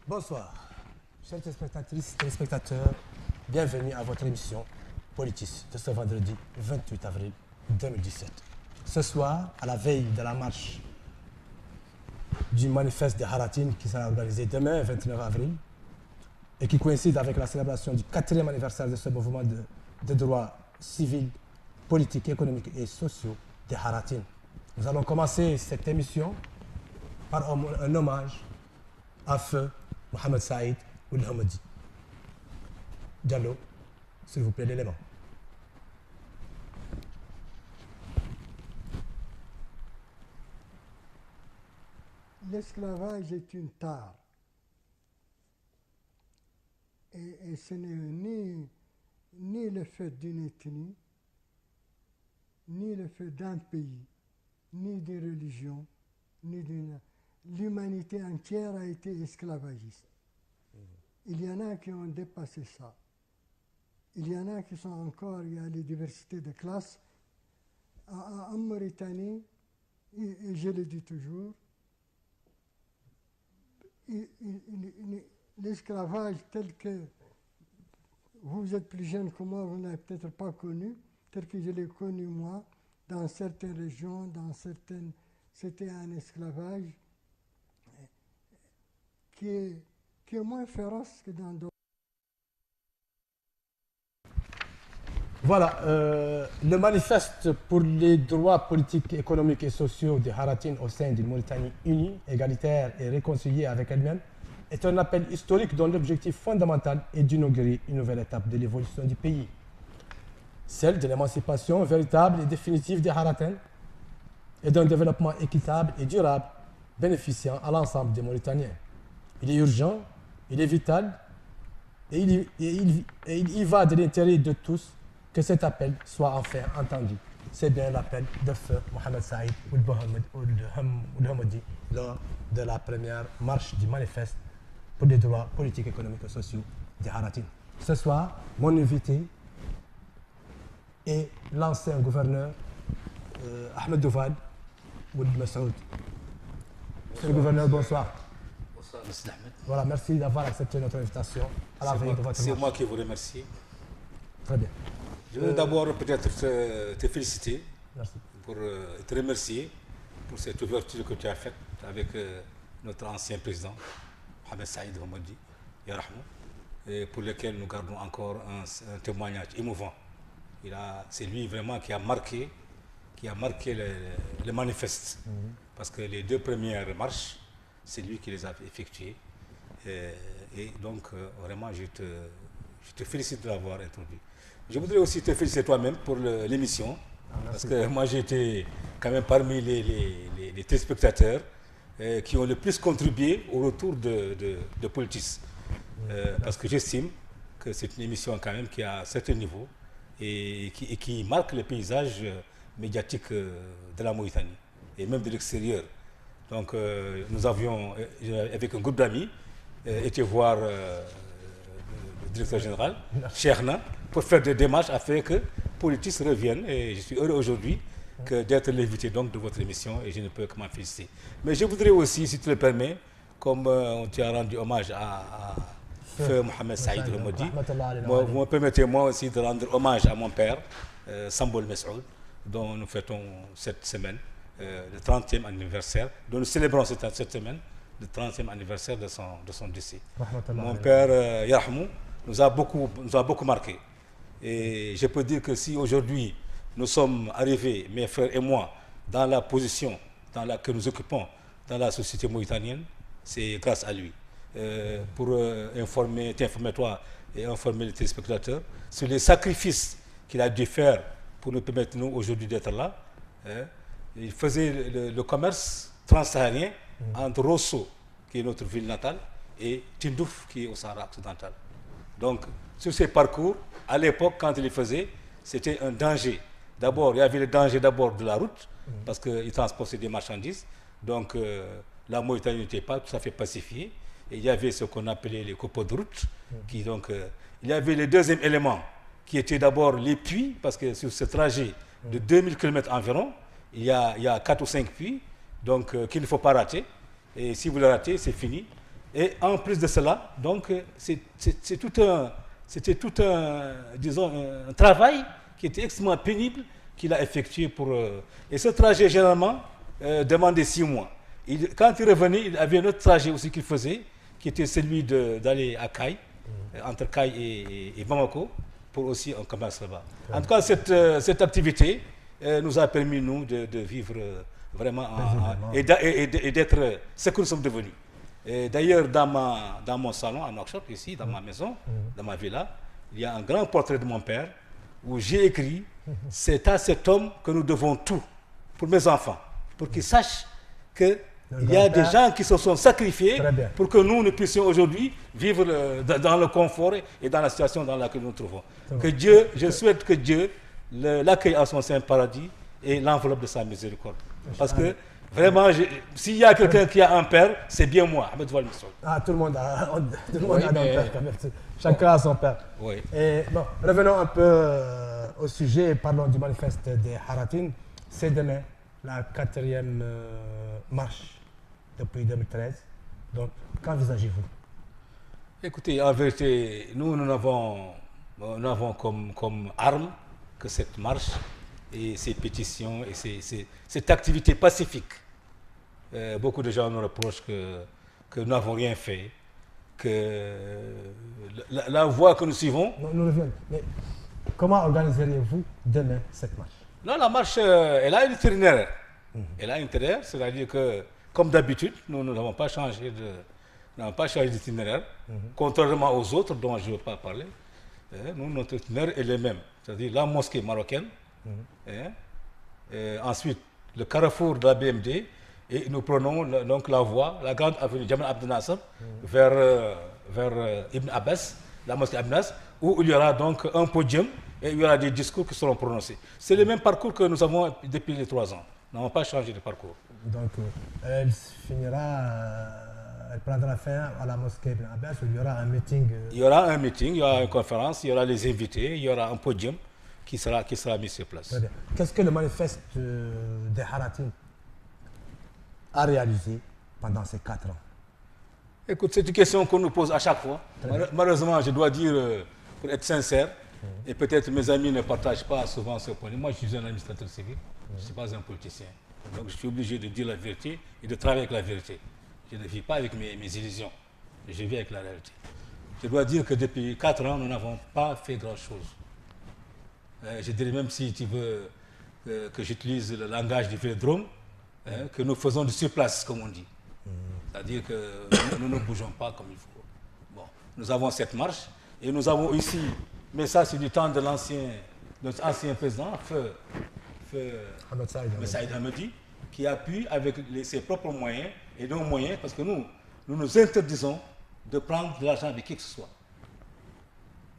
Bonsoir, chers téléspectatrices, téléspectateurs, bienvenue à votre émission Politis de ce vendredi 28 avril 2017. Ce soir, à la veille de la marche du manifeste des Haratines qui sera organisé demain, 29 avril, et qui coïncide avec la célébration du 4e anniversaire de ce mouvement de droits civils, politiques, économiques et sociaux des Haratines. Nous allons commencer cette émission par un hommage à feu Mohamed Saïd Ould Hamadi. Diallo, s'il vous plaît, l'élément. L'esclavage est une tare. Et ce n'est ni le fait d'une ethnie, ni le fait d'un pays, ni d'une religion, ni d'une... L'humanité entière a été esclavagiste. Il y en a qui ont dépassé ça. Il y en a qui sont encore, il y a les diversités de classes. En Mauritanie, et je le dis toujours, l'esclavage tel que vous êtes plus jeune que moi, vous n'avez peut-être pas connu, tel que je l'ai connu moi, dans certaines régions, c'était un esclavage qui est moins féroce que dans d'autres. Voilà, le manifeste pour les droits politiques, économiques et sociaux des Haratines au sein d'une Mauritanie unie, égalitaire et réconciliée avec elle-même est un appel historique dont l'objectif fondamental est d'inaugurer une nouvelle étape de l'évolution du pays, celle de l'émancipation véritable et définitive des Haratines et d'un développement équitable et durable bénéficiant à l'ensemble des Mauritaniens. Il est urgent, il est vital et il y va de l'intérêt de tous que cet appel soit enfin entendu. C'est bien l'appel de feu Mohamed Saïd Ould Hamadi lors de la première marche du manifeste pour les droits politiques, économiques et sociaux des Haratines. Ce soir, mon invité est l'ancien gouverneur Ahmed Douval Ould Massoud. Monsieur le gouverneur, bonsoir. Bonsoir, M. Ahmed. Voilà, merci d'avoir accepté notre invitation à la veille de votre marche. C'est moi qui vous remercie. Très bien. Je veux d'abord peut-être te féliciter, Merci. pour te remercier pour cette ouverture que tu as faite avec notre ancien président, Mohamed Saïd Hamadi, et pour lequel nous gardons encore un témoignage émouvant. C'est lui vraiment qui a marqué le manifeste. Parce que les deux premières marches, c'est lui qui les a effectuées. Et donc, vraiment, je te félicite de l'avoir introduit. Je voudrais aussi te féliciter toi-même pour l'émission, parce que moi j'ai été quand même parmi les téléspectateurs qui ont le plus contribué au retour de Politis. Parce que j'estime que c'est une émission quand même qui a un certain niveau et qui marque le paysage médiatique de la Mauritanie et même de l'extérieur. Donc nous avions, avec un groupe d'amis, été voir le directeur général, Cherna, pour faire des démarches afin que Politis revienne. Et je suis heureux aujourd'hui d'être l'invité donc de votre émission et je ne peux que m'en féliciter. Mais je voudrais aussi, si tu le permets, comme tu as rendu hommage à Feu Mohamed Saïd Hamadi, vous me permettez moi aussi de rendre hommage à mon père, Sambol Massoud, dont nous fêtons cette semaine le 30e anniversaire, dont nous célébrons cette semaine le 30e anniversaire de son décès. Mon père, Yarhamou, nous a beaucoup marqué. Et je peux dire que si aujourd'hui nous sommes arrivés, mes frères et moi, dans la position que nous occupons dans la société mauritanienne, c'est grâce à lui. Pour t'informer toi et informer les téléspectateurs sur les sacrifices qu'il a dû faire pour nous permettre nous aujourd'hui d'être là. Il faisait le commerce transsaharien entre Rosso, qui est notre ville natale, et Tindouf, qui est au Sahara occidental. Donc, sur ces parcours, à l'époque, quand il les faisait, c'était un danger. D'abord, il y avait le danger de la route, parce qu'il transportait des marchandises. Donc, la Mauritanie n'était pas tout à fait pacifiée. Et il y avait ce qu'on appelait les copeaux de route. Il y avait le deuxième élément, qui était d'abord les puits, parce que sur ce trajet de 2000 km environ, il y a 4 ou 5 puits, donc qu'il ne faut pas rater. Et si vous le ratez, c'est fini. Et en plus de cela, donc, c'était tout un, disons, un travail qui était extrêmement pénible qu'il a effectué pour... et ce trajet, généralement, demandait 6 mois. Quand il revenait, il avait un autre trajet aussi qu'il faisait, qui était celui d'aller à Caille, entre Caille et Bamako, pour aussi un commerce là-bas. En tout cas, cette activité nous a permis, nous, de vivre vraiment et d'être ce que nous sommes devenus. D'ailleurs, dans mon salon, à Nouakchott, ici, dans ma maison, dans ma villa, il y a un grand portrait de mon père où j'ai écrit « C'est à cet homme que nous devons tout, pour mes enfants, pour qu'ils sachent qu'il y a des gens qui se sont sacrifiés pour que nous puissions aujourd'hui vivre dans le confort et dans la situation dans laquelle nous nous trouvons. Que Dieu, je souhaite que Dieu l'accueille à son saint paradis et l'enveloppe de sa miséricorde. Parce que vraiment, s'il y a quelqu'un qui a un père, c'est bien moi, Ahmed Oual Missoul. Ah, tout le monde a un père quand même. Chacun a son père. Oui. Et bon, revenons un peu au sujet et parlons du manifeste des Haratines. C'est demain la 4e marche depuis 2013. Donc, qu'envisagez-vous? Écoutez, en vérité, nous n'avons comme arme que cette marche et ces pétitions et cette activité pacifique. Beaucoup de gens nous reprochent que nous n'avons rien fait, que la voie que nous suivons... Nous revenons. Mais comment organiseriez-vous demain cette marche? Non, la marche, elle a une itinéraire. Elle a une itinéraire, c'est-à-dire que, comme d'habitude, nous n'avons pas changé d'itinéraire, contrairement aux autres dont je ne veux pas parler. Nous, notre itinéraire est le même, c'est-à-dire la mosquée marocaine, ensuite le carrefour de la BMD, et nous prenons donc la voie, la grande avenue Jamal Abdel Nasser, vers Ibn Abbas, la mosquée Ibn Abbas, où il y aura donc un podium et il y aura des discours qui seront prononcés. C'est le même parcours que nous avons depuis les 3 ans. Nous n'avons pas changé de parcours. Donc, elle prendra fin à la mosquée Ibn Abbas, où il y aura un meeting. Il y aura un meeting, il y aura une conférence, il y aura les invités, il y aura un podium qui sera mis sur place. Très bien. Qu'est-ce que le manifeste des Haratines a réalisé pendant ces 4 ans? Écoute, c'est une question qu'on nous pose à chaque fois. Malheureusement, je dois dire, pour être sincère, et peut-être mes amis ne partagent pas souvent ce point. Moi, je suis un administrateur civil, je ne suis pas un politicien. Donc, je suis obligé de dire la vérité et de travailler avec la vérité. Je ne vis pas avec mes illusions, je vis avec la réalité. Je dois dire que depuis 4 ans, nous n'avons pas fait grand-chose. Je dirais même, si tu veux que j'utilise le langage du vélodrome, que nous faisons du surplace, comme on dit. C'est-à-dire que nous ne bougeons pas comme il faut. Bon, nous avons cette marche et nous avons ici, mais ça c'est du temps de notre ancien président, Feu Saïd Hamedi, qui a pu, avec ses propres moyens et nos moyens, parce que nous nous interdisons de prendre de l'argent avec qui que ce soit.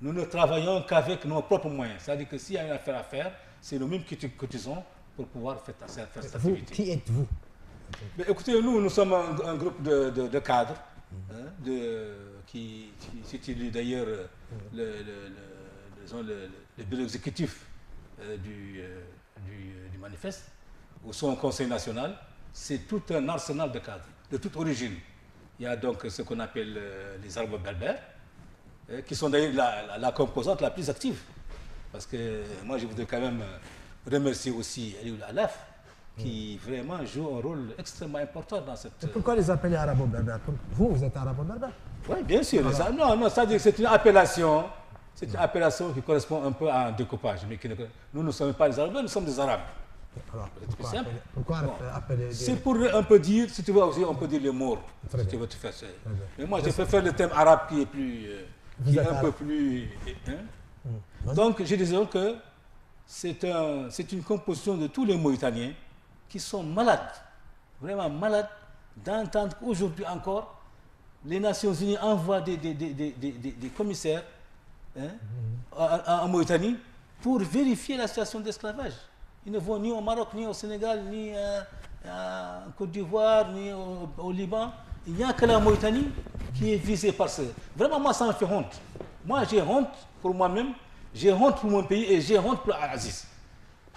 Nous ne travaillons qu'avec nos propres moyens. C'est-à-dire que s'il y a une affaire à faire, c'est nous-mêmes qui cotisons pour pouvoir faire cette activité. Qui êtes-vous? Mais écoutez, nous sommes un groupe de cadres qui situe d'ailleurs le bureau exécutif du manifeste, ou son conseil national. C'est tout un arsenal de cadres, de toute origine. Il y a donc ce qu'on appelle les Arabes berbères, qui sont d'ailleurs la composante la plus active. Parce que moi, je voudrais quand même remercier aussi Aliou Alaf, qui vraiment joue un rôle extrêmement important dans cette... Et pourquoi les appeler arabo-berbères? Vous êtes arabo-berbère? Oui, bien sûr. Non, c'est-à-dire que c'est une appellation. C'est une appellation qui correspond un peu à un découpage. Mais nous ne sommes pas des Arabes, nous sommes des Arabes. Alors, pourquoi appeler C'est pour un peu dire, si tu veux aussi, on peut dire les mots. Si tu veux te faire ça. Mais moi, je préfère le thème arabe qui est plus... qui est un peu plus... Donc, je disais que c'est une composition de tous les Mauritaniens qui sont malades, vraiment malades, d'entendre qu'aujourd'hui encore, les Nations Unies envoient des commissaires en Mauritanie pour vérifier la situation d'esclavage. Ils ne vont ni au Maroc, ni au Sénégal, ni en Côte d'Ivoire, ni au Liban. Il n'y a que la Mauritanie qui est visée par ce... Vraiment, moi, ça me fait honte. Moi, j'ai honte pour moi-même, j'ai honte pour mon pays et j'ai honte pour Aziz.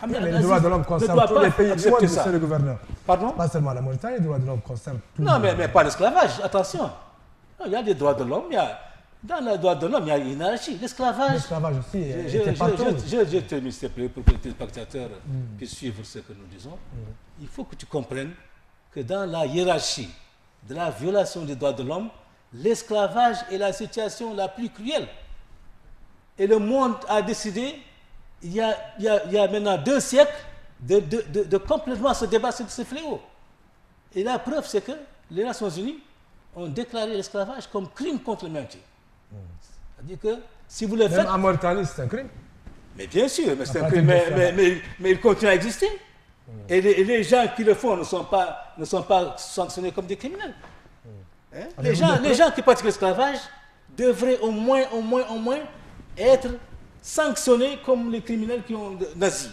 Mais les droits de l'homme concernent tous les pays du monde, monsieur le gouverneur. Pardon? Pas seulement la Mauritanie, les droits de l'homme concernent tous Non, mais pas l'esclavage, attention. il y a des droits de l'homme, dans les droits de l'homme, il y a une hiérarchie. L'esclavage. L'esclavage aussi était partout. Je termine, s'il te plaît, pour que les spectateurs puissent suivre ce que nous disons. Il faut que tu comprennes que dans la hiérarchie de la violation des droits de l'homme, l'esclavage est la situation la plus cruelle. Et le monde a décidé, il y a maintenant 2 siècles, de complètement se débarrasser de ce fléau. Et la preuve, c'est que les Nations Unies ont déclaré l'esclavage comme crime contre l'humanité. C'est-à-dire que si vous le faites... Même en Mauritanie, c'est un crime. Mais bien sûr, mais c'est un crime, mais il continue à exister. Et les gens qui le font ne sont pas sanctionnés comme des criminels. Hein? Les gens qui pratiquent l'esclavage devraient au moins être sanctionnés comme les criminels qui ont nazis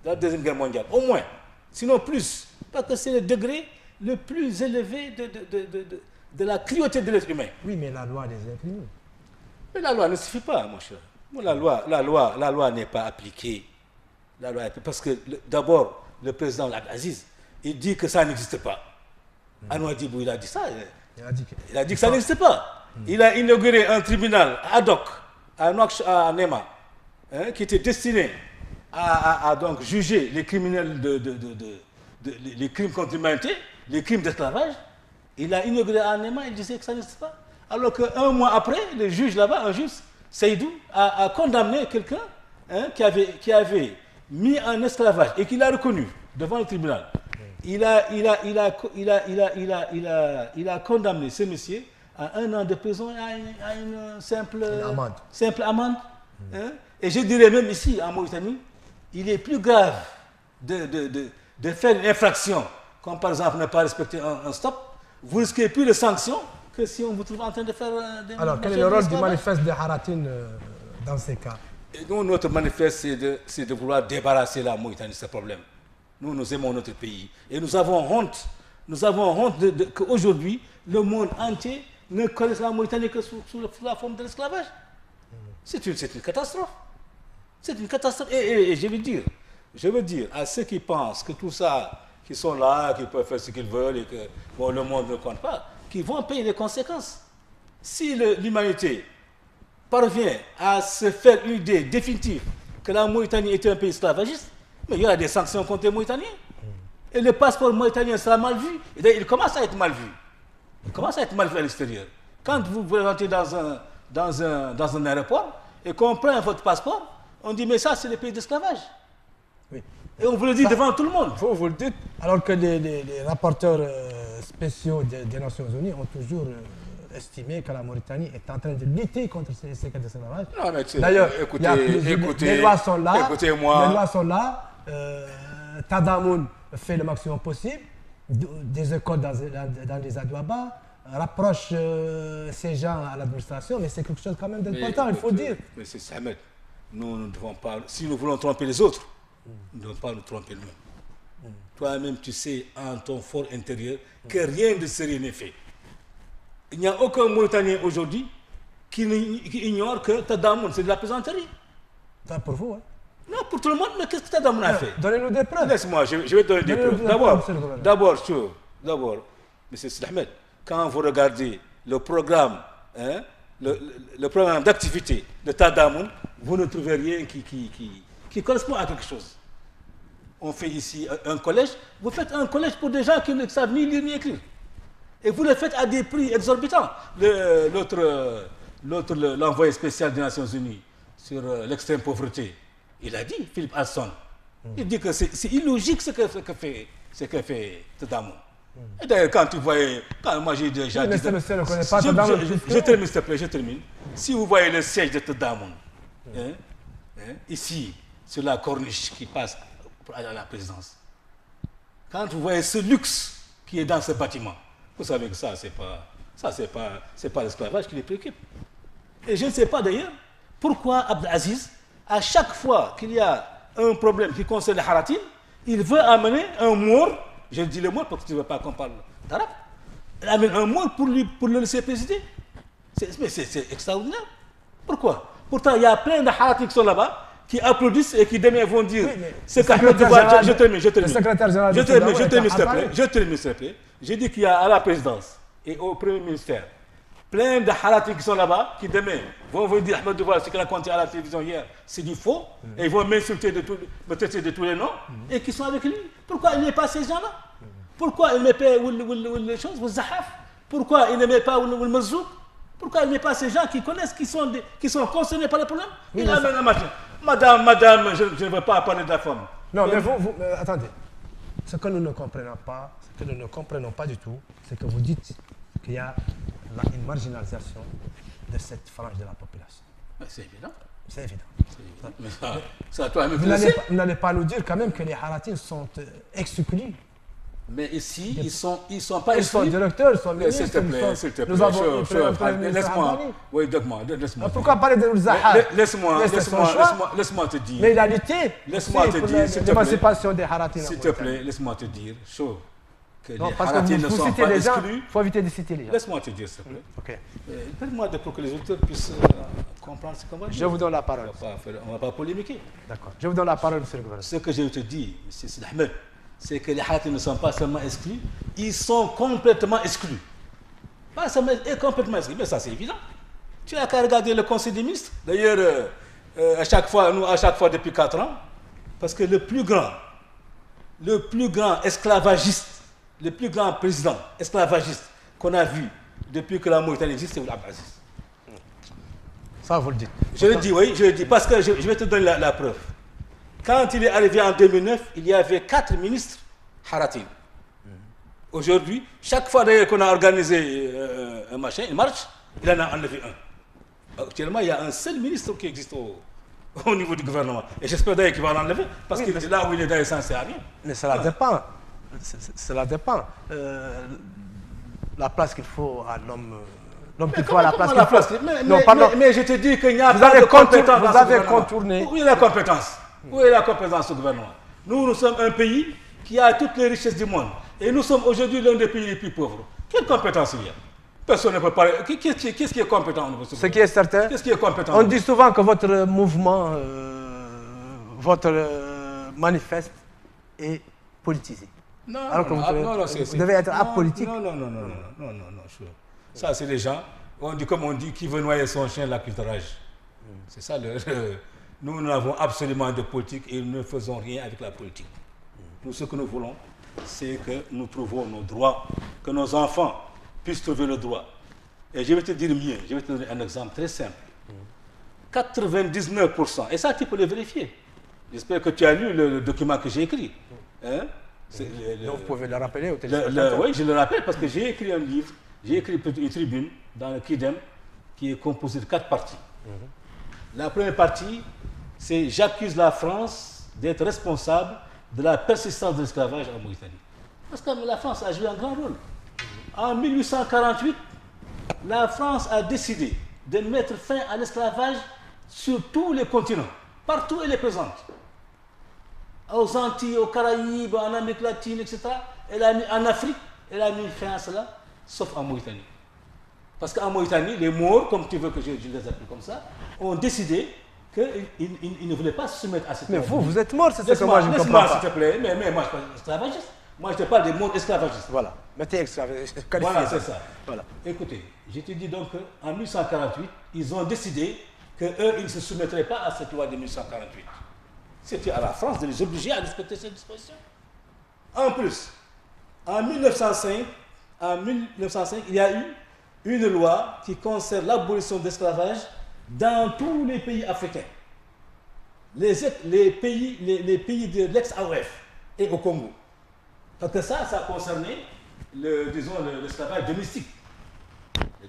dans la Deuxième Guerre mondiale. Au moins. Sinon plus. Parce que c'est le degré le plus élevé de la cruauté de l'être humain. Oui, mais la loi les incrimine. Mais la loi ne suffit pas, mon cher. La loi n'est pas appliquée. Parce que d'abord, le président Abdelaziz, il dit que ça n'existe pas. Anouar Dibou, il a dit ça. Il a dit que ça n'existe pas. Il a inauguré un tribunal ad hoc à Nema, hein, qui était destiné à donc juger les criminels les crimes contre l'humanité, les crimes d'esclavage. Il a inauguré à Nema, il disait que ça n'existe pas. Alors qu'un mois après, le juge là-bas, un juge, Seydou, a condamné quelqu'un, hein, qui avait mis en esclavage et qu'il a reconnu devant le tribunal. Il a condamné ce monsieur à 1 an de prison et à une simple amende. Hein? Et je dirais même ici, en Mauritanie, il est plus grave de faire une infraction, comme par exemple ne pas respecter un stop. Vous risquez plus de sanctions que si on vous trouve en train de faire des... Alors, quel est le rôle du manifeste de Haratine dans ces cas? Et nous, notre manifeste, c'est de vouloir débarrasser la Mauritanie de ce problème. Nous aimons notre pays. Et nous avons honte qu'aujourd'hui, le monde entier ne connaisse la Mauritanie que sous la forme de l'esclavage. C'est une catastrophe. C'est une catastrophe. Et je veux dire à ceux qui pensent que tout ça, qui sont là, qui peuvent faire ce qu'ils veulent et que bon, le monde ne compte pas, qui vont payer les conséquences. Si l'humanité parvient à se faire une idée définitive que la Mauritanie est un pays esclavagiste, mais il y aura des sanctions contre les Mauritaniens. Et le passeport mauritanien sera mal vu. Et d'ailleurs, il commence à être mal vu. Il commence à être mal vu à l'extérieur. Quand vous rentrez dans un aéroport et qu'on prend votre passeport, on dit mais ça c'est le pays d'esclavage. Oui. Et on vous le dit devant tout le monde. Vous le dites, alors que les rapporteurs spéciaux des Nations Unies ont toujours estimé que la Mauritanie est en train de lutter contre ces cas d'esclavage. D'ailleurs, les lois sont là. Écoutez-moi. Les lois sont là. Tadamoun fait le maximum possible. Des écoles dans les Adouaba rapproche ces gens à l'administration, mais c'est quelque chose quand même d'important, il faut dire. Mais c'est Samet. Nous ne devons pas. Si nous voulons tromper les autres, nous ne devons pas nous tromper nous-mêmes. Toi-même, tu sais en ton fort intérieur que rien de sérieux n'est fait. Il n'y a aucun Mauritanien aujourd'hui qui ignore que Tadamoun, c'est de la plaisanterie. Ça pour vous, hein? Non, pour tout le monde, mais qu'est-ce que Tadamoun a fait? Donnez-nous des preuves. Laisse-moi, je vais te donner des preuves. D'abord, M. Ahmed, quand vous regardez le programme, hein, le programme d'activité de Tadamoun, vous ne trouvez rien qui correspond à quelque chose. On fait ici un collège, vous faites un collège pour des gens qui ne savent ni lire ni écrire. Et vous le faites à des prix exorbitants. L'envoyé spécial des Nations Unies sur l'extrême pauvreté, il a dit, Philippe Alston, il dit que c'est illogique ce que fait Tadamoun. Et d'ailleurs, quand moi j'ai déjà dit... Je termine, s'il te plaît, je termine. Si vous voyez le siège de Tadamoun, ici, sur la corniche qui passe à la présidence, quand vous voyez ce luxe qui est dans ce bâtiment, vous savez que ça, c'est pas l'esclavage qui les préoccupe. Et je ne sais pas d'ailleurs pourquoi Abdelaziz, à chaque fois qu'il y a un problème qui concerne les Haratines, il veut amener un Moor, je dis le Moor parce que tu ne veux pas qu'on parle d'arabe, il amène un Moor pour le laisser présider. Mais c'est extraordinaire. Pourquoi? Pourtant, il y a plein de Haratines qui sont là-bas, qui applaudissent et qui demain vont dire c'est qu'Ahmed Douba, je termine, s'il te plaît. J'ai dit qu'il y a à la présidence et au premier ministère plein de haratis qui sont là-bas, qui demain vont vous dire, Ahmed, voilà ce qu'il a compté à la télévision hier, c'est du faux, et ils vont m'insulter, me traiter de tous les noms, et qui sont avec lui. Pourquoi il n'est pas ces gens-là? Pourquoi il ne met pas les choses, les zahaf? Pourquoi il ne met pas le marzouk? Pourquoi il n'y a pas ces gens qui connaissent, qui sont concernés par le problème? Oui, il amène un matin. Madame, je ne veux pas parler de la femme. Non, mais vous attendez. Ce que nous ne comprenons pas du tout, c'est que vous dites qu'il y a une marginalisation de cette frange de la population. C'est évident. C'est évident. Mais ça toi Vous n'allez pas nous dire quand même que les Haratines sont exclus. Mais ici, ils sont pas exclus. Ils sont directeurs, ils sont ministres. S'il te plaît, nous avons laisse-moi. Oui, laisse-moi. Pourquoi parler de Zahar? Laisse-moi te dire. Mais il a lutté. Laisse-moi te dire. L'émancipation des Haratines. S'il te plaît, laisse-moi te dire. Que non, les parce Haratines que ne vous sont citez pas les gens, exclus. il faut éviter de citer les gens. Laisse-moi te dire, s'il te plaît. Ok. Permets-moi pour que les auditeurs puissent comprendre ce qu'on va dire. Je vous donne la parole. On ne va pas polémiquer. D'accord. Je vous donne la parole, monsieur le gouverneur. Ce que je te dis, M. Sidi Ahmed, c'est que les Haratines ne sont pas seulement exclus, ils sont complètement exclus. Pas seulement complètement exclus, mais ça c'est évident. Tu n'as qu'à regarder le Conseil des ministres. D'ailleurs, à chaque fois depuis 4 ans, parce que le plus grand esclavagiste, le plus grand président esclavagiste qu'on a vu depuis que la Mauritanie existe, c'est Abdel Aziz. Ça, vous le dites. Je le dis, oui, je le dis, parce que je vais te donner la preuve. Quand il est arrivé en 2009, il y avait 4 ministres Haratines. Aujourd'hui, chaque fois d'ailleurs qu'on a organisé une marche, il en a enlevé un. Actuellement, il y a un seul ministre qui existe au niveau du gouvernement. Et j'espère d'ailleurs qu'il va l'enlever, parce que là où il est d'ailleurs, ça ne sert à rien. Mais cela dépend. Cela dépend. La place qu'il faut à l'homme. L'homme qu'il faut à la place qu'il faut. Mais je te dis qu'il n'y a pas de compétence. Vous avez contourné. Où est la compétence? Où est la compétence au gouvernement? Nous sommes un pays qui a toutes les richesses du monde. Et nous sommes aujourd'hui l'un des pays les plus pauvres. Quelle compétence il y a? Personne ne peut parler. Qu'est-ce qui est compétent au niveau de ce Ce qui est certain, qu'est-ce qui est compétent? On dit souvent que votre mouvement, votre manifeste est politisé. Non, alors que vous devez être apolitique. Non. Ça, c'est les gens, comme on dit, qui veut noyer son chien, la culturage. C'est ça Nous n'avons absolument de politique et nous ne faisons rien avec la politique. Nous, ce que nous voulons, c'est que nous trouvons nos droits, que nos enfants puissent trouver le droit. Et je vais te dire mieux, je vais te donner un exemple très simple. 99%, et ça tu peux le vérifier. J'espère que tu as lu le document que j'ai écrit. Hein? Donc vous pouvez le rappeler au téléphone. Oui, je le rappelle parce que j'ai écrit un livre, j'ai écrit une tribune dans le Kidem qui est composée de 4 parties. La première partie, c'est j'accuse la France d'être responsable de la persistance de l'esclavage en Mauritanie. Parce que la France a joué un grand rôle. En 1848, la France a décidé de mettre fin à l'esclavage sur tous les continents. Partout elle est présente. Aux Antilles, aux Caraïbes, en Amérique latine, etc. En Afrique, elle a mis fin à cela, sauf en Mauritanie. Parce qu'en Mauritanie, les Maures, comme tu veux que je les appelle comme ça, ont décidé qu'ils ne voulaient pas se soumettre à cette Mais vous êtes mort, c'est ce que moi je ne comprends pas. S'il te plaît, mais moi je parle d'esclavagiste. Moi je te parle des Maures esclavagistes. Voilà, mettez esclavagiste. Voilà, c'est ça. Voilà. Écoutez, je te dis donc qu'en 1848, ils ont décidé qu'eux, ils ne se soumettraient pas à cette loi de 1848. C'était à la France de les obliger à respecter cette disposition. En plus, en 1905, il y a eu une loi qui concerne l'abolition de l'esclavage dans tous les pays africains. Les pays de l'ex-AOF et au Congo. Parce que ça concernait l'esclavage domestique.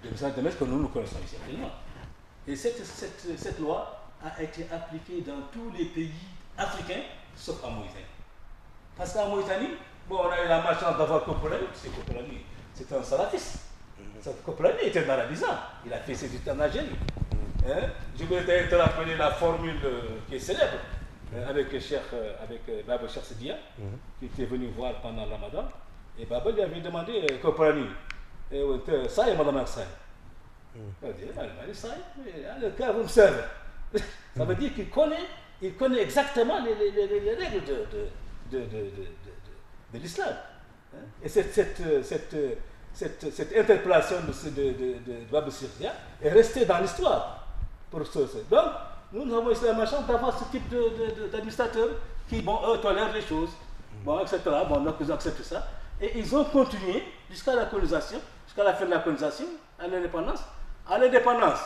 L'esclavage domestique que nous connaissons ici actuellement. Et cette loi a été appliquée dans tous les pays africains, sauf en Mauritanie. Parce qu'en Mauritanie, on a eu la malchance d'avoir Kopolani, c'est un salafiste. Kopolani était un arabisant, il a fait ses études en Algérie. Je vais te rappeler la formule qui est célèbre avec Baba Cheikh Sidia, qui était venu voir pendant le Ramadan. Et Baba lui avait demandé, Kopolani, ça est madame ça. Il a dit, ça le cas vous me servez. Ça veut dire qu'il connaît exactement les règles de l'islam. Et cette interpellation de Babou Sirdia est restée dans l'histoire. Donc, nous avons essayé d'avoir ce type d'administrateurs qui, bon, eux, tolèrent les choses, bon, etc. Bon, donc ils acceptent ça. Et ils ont continué jusqu'à la colonisation, jusqu'à la fin de la colonisation, à l'indépendance. À l'indépendance,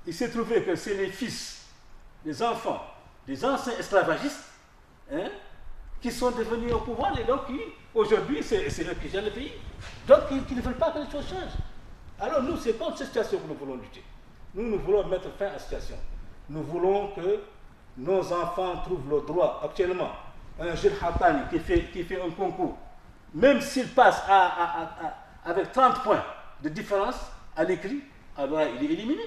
il s'est trouvé que c'est les fils, les enfants, des anciens esclavagistes, hein, qui sont devenus au pouvoir et donc aujourd'hui c'est eux qui gèrent le pays. Donc ils ne veulent pas que les choses changent. Alors nous, c'est contre cette situation que nous voulons lutter. Nous voulons mettre fin à la situation. Nous voulons que nos enfants trouvent le droit. Actuellement, un jeune Hatani qui fait un concours, même s'il passe avec 30 points de différence à l'écrit, alors il est éliminé.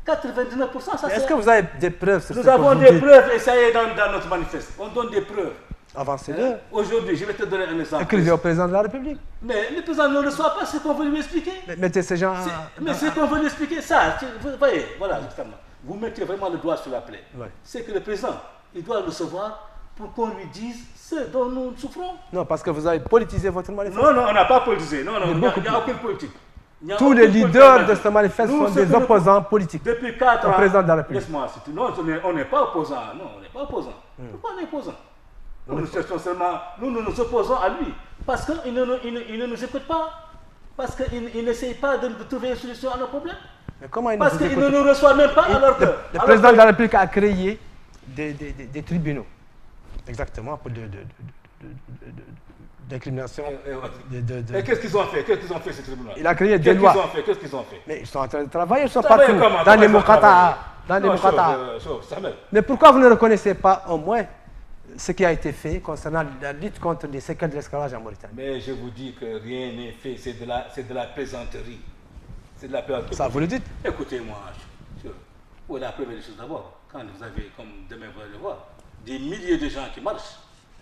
99%, ça c'est... Est-ce que vous avez des preuves sur Nous avons des preuves et ça y est dans notre manifeste. On donne des preuves. Avancez-le. Aujourd'hui, je vais te donner un exemple. Écrivez au président de la République. Mais le président ne reçoit pas ce qu'on veut lui expliquer. Mettez ces gens... Mais ce qu'on veut lui expliquer, ça, vous voyez, voilà, justement. Vous mettez vraiment le doigt sur la plaie. Ouais. C'est que le président, il doit recevoir pour qu'on lui dise ce dont nous souffrons. Non, parce que vous avez politisé votre manifeste. Non, on n'a pas politisé. Non, il n'y a aucune politique. Tous les leaders de ce manifeste sont des opposants politiques. Depuis 4 ans, président de la République. Laisse-moi, non, on n'est pas opposant. Non, on n'est pas opposant. Pourquoi on est opposant? Nous cherchons seulement, nous nous opposons à lui. Parce qu'il ne nous écoute pas. Parce qu'il n'essaye pas de trouver une solution à nos problèmes. Mais comment il parce qu'il ne nous reçoit même pas alors que... Le président de la République a créé des tribunaux. Exactement, pour d'incrimination. Et qu'est-ce qu'ils ont fait? Qu'est-ce qu'ils ont fait, ces tribunaux? Il a créé des lois. Qu'est-ce qu'ils ont fait? Mais ils sont en train de travailler, ils sont partout. Dans les Mokata. Mais pourquoi vous ne reconnaissez pas au moins ce qui a été fait concernant la lutte contre les séquelles de l'esclavage en Mauritanie? Mais je vous dis que rien n'est fait, c'est de la plaisanterie. C'est de la plaisanterie. Ça, vous le dites? Écoutez-moi, pour la première chose d'abord, quand vous avez, comme demain vous allez le voir, des milliers de gens qui marchent,